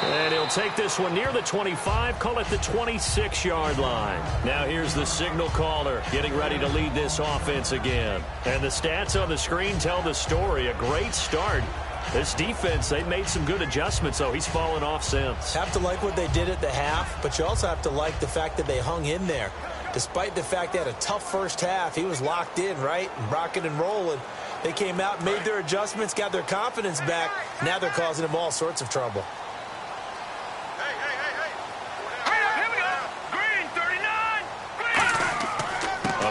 And he'll take this one near the 25, call it the 26-yard line. Now here's the signal caller getting ready to lead this offense again. And the stats on the screen tell the story. A great start. This defense, they've made some good adjustments, though. He's fallen off since. Have to like what they did at the half, but you also have to like the fact that they hung in there. Despite the fact they had a tough first half, he was locked in, right, and rocking and rolling. They came out, made their adjustments, got their confidence back. Now they're causing him all sorts of trouble.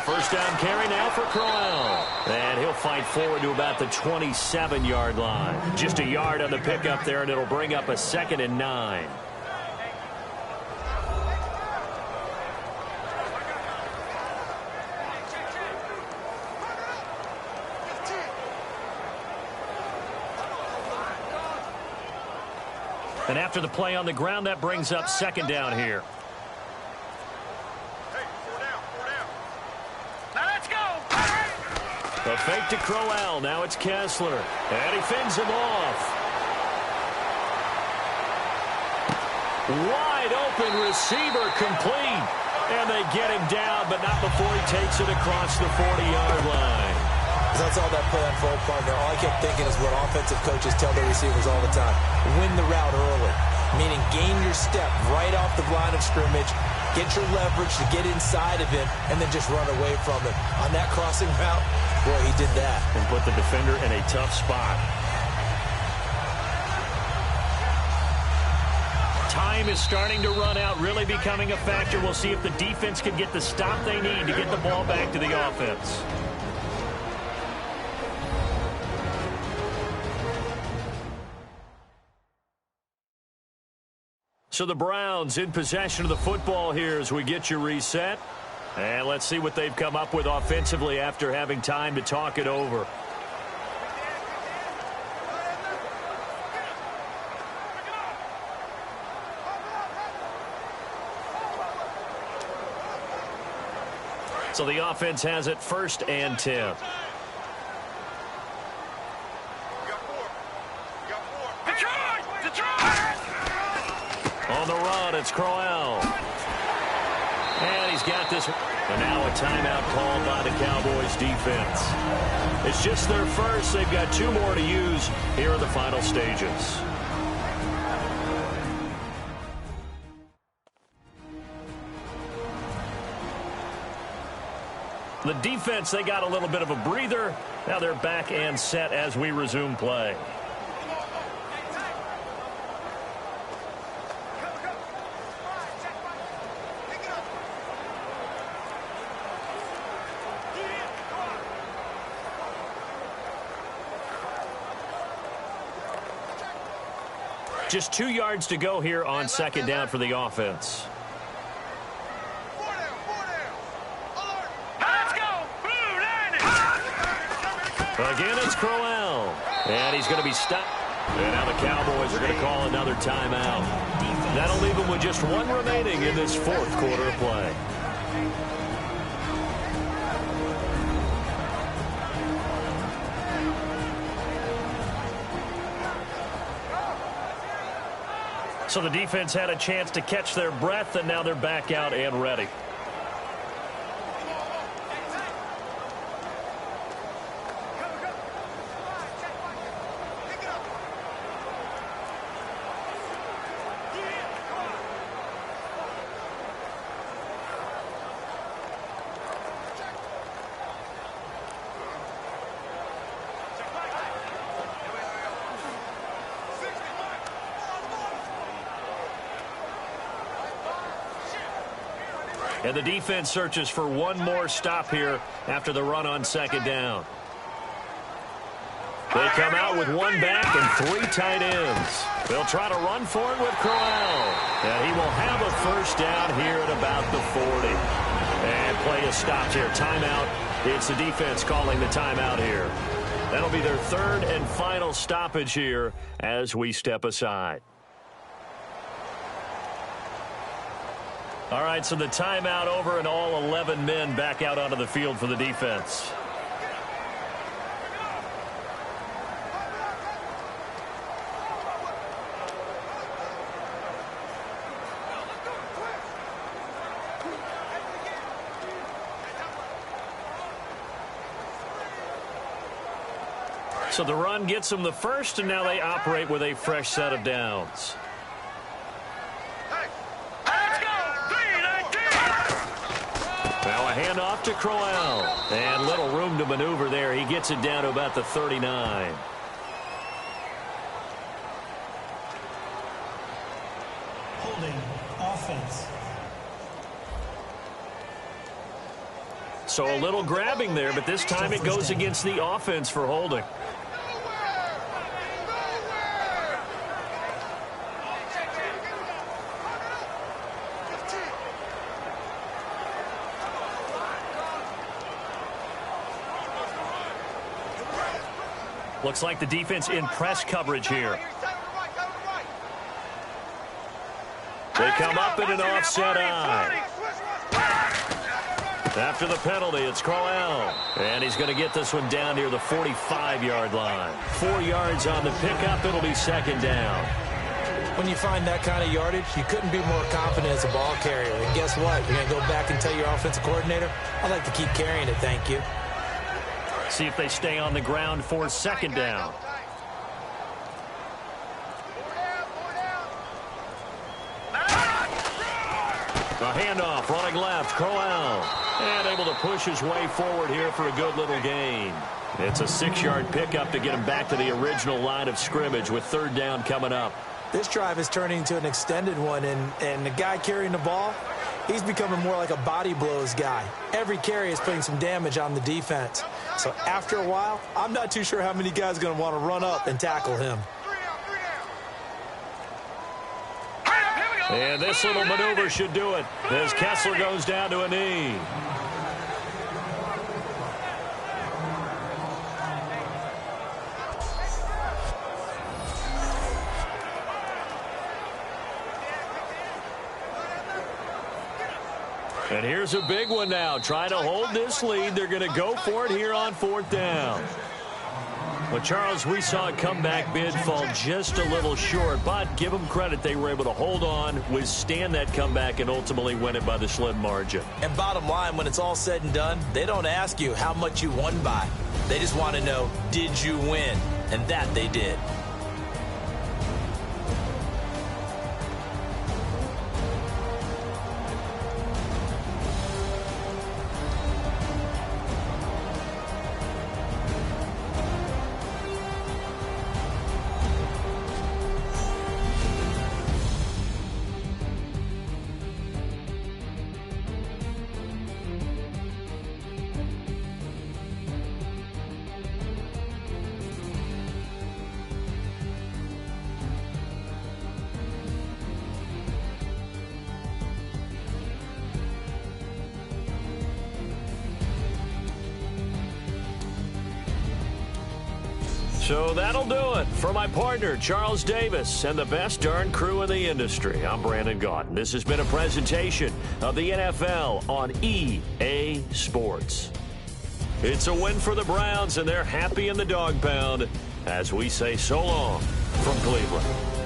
First down carry now for Crowell. And he'll fight forward to about the 27-yard line. Just a yard on the pickup there, and it'll bring up a 2nd and 9. And after the play on the ground, that brings up 2nd down here. A fake to Crowell. Now it's Kessler. And he fends him off. Wide open receiver complete. And they get him down, but not before he takes it across the 40-yard line. As I saw that play unfold, partner, all I kept thinking is what offensive coaches tell their receivers all the time. Win the route early, meaning gain your step right off the line of scrimmage, get your leverage to get inside of him, and then just run away from him. On that crossing route, boy, he did that. And put the defender in a tough spot. Time is starting to run out, really becoming a factor. We'll see if the defense can get the stop they need to get the ball back to the offense. So the Browns in possession of the football here as we get you reset. And let's see what they've come up with offensively after having time to talk it over. So the offense has it 1st and 10. On the run, it's Crowell. And he's got this. And now a timeout called by the Cowboys defense. It's just their first. They've got 2 more to use here in the final stages. The defense, they got a little bit of a breather. Now they're back and set as we resume play. Just 2 yards to go here on 2nd down for the offense. Again, it's Crowell. And he's going to be stopped. And now the Cowboys are going to call another timeout. That'll leave them with just 1 remaining in this 4th quarter of play. So the defense had a chance to catch their breath, and now they're back out and ready. And the defense searches for 1 more stop here after the run on 2nd down. They come out with 1 back and 3 tight ends. They'll try to run for it with Crowell. And he will have a 1st down here at about the 40. And play is stopped here. Timeout. It's the defense calling the timeout here. That'll be their 3rd and final stoppage here as we step aside. All right, so the timeout over and all 11 men back out onto the field for the defense. So the run gets them the first, and now they operate with a fresh set of downs. Now a handoff to Crowell. And little room to maneuver there. He gets it down to about the 39. Holding offense. So a little grabbing there, but this time it goes against the offense for holding. Looks like the defense in press coverage here. They come up in an offset eye. After the penalty, it's Crowell. And he's going to get this one down near the 45-yard line. 4 yards on the pickup. It'll be 2nd down. When you find that kind of yardage, you couldn't be more confident as a ball carrier. And guess what? You're going to go back and tell your offensive coordinator, I'd like to keep carrying it, thank you. See if they stay on the ground for second down. A handoff, running left, Crowell. And able to push his way forward here for a good little gain. It's a 6-yard pickup to get him back to the original line of scrimmage with third down coming up. This drive is turning into an extended one, and the guy carrying the ball, he's becoming more like a body blows guy. Every carry is putting some damage on the defense. So after a while, I'm not too sure how many guys are going to want to run up and tackle him. And this little maneuver should do it as Kessler goes down to a knee. And here's a big one now. Trying to hold this lead. They're going to go for it here on fourth down. Well, Charles, we saw a comeback bid fall just a little short, but give them credit. They were able to hold on, withstand that comeback, and ultimately win it by the slim margin. And bottom line, when it's all said and done, they don't ask you how much you won by. They just want to know, did you win? And that they did. So that'll do it. For my partner, Charles Davis, and the best darn crew in the industry, I'm Brandon Gaudin. This has been a presentation of the NFL on EA Sports. It's a win for the Browns, and they're happy in the dog pound as we say so long from Cleveland.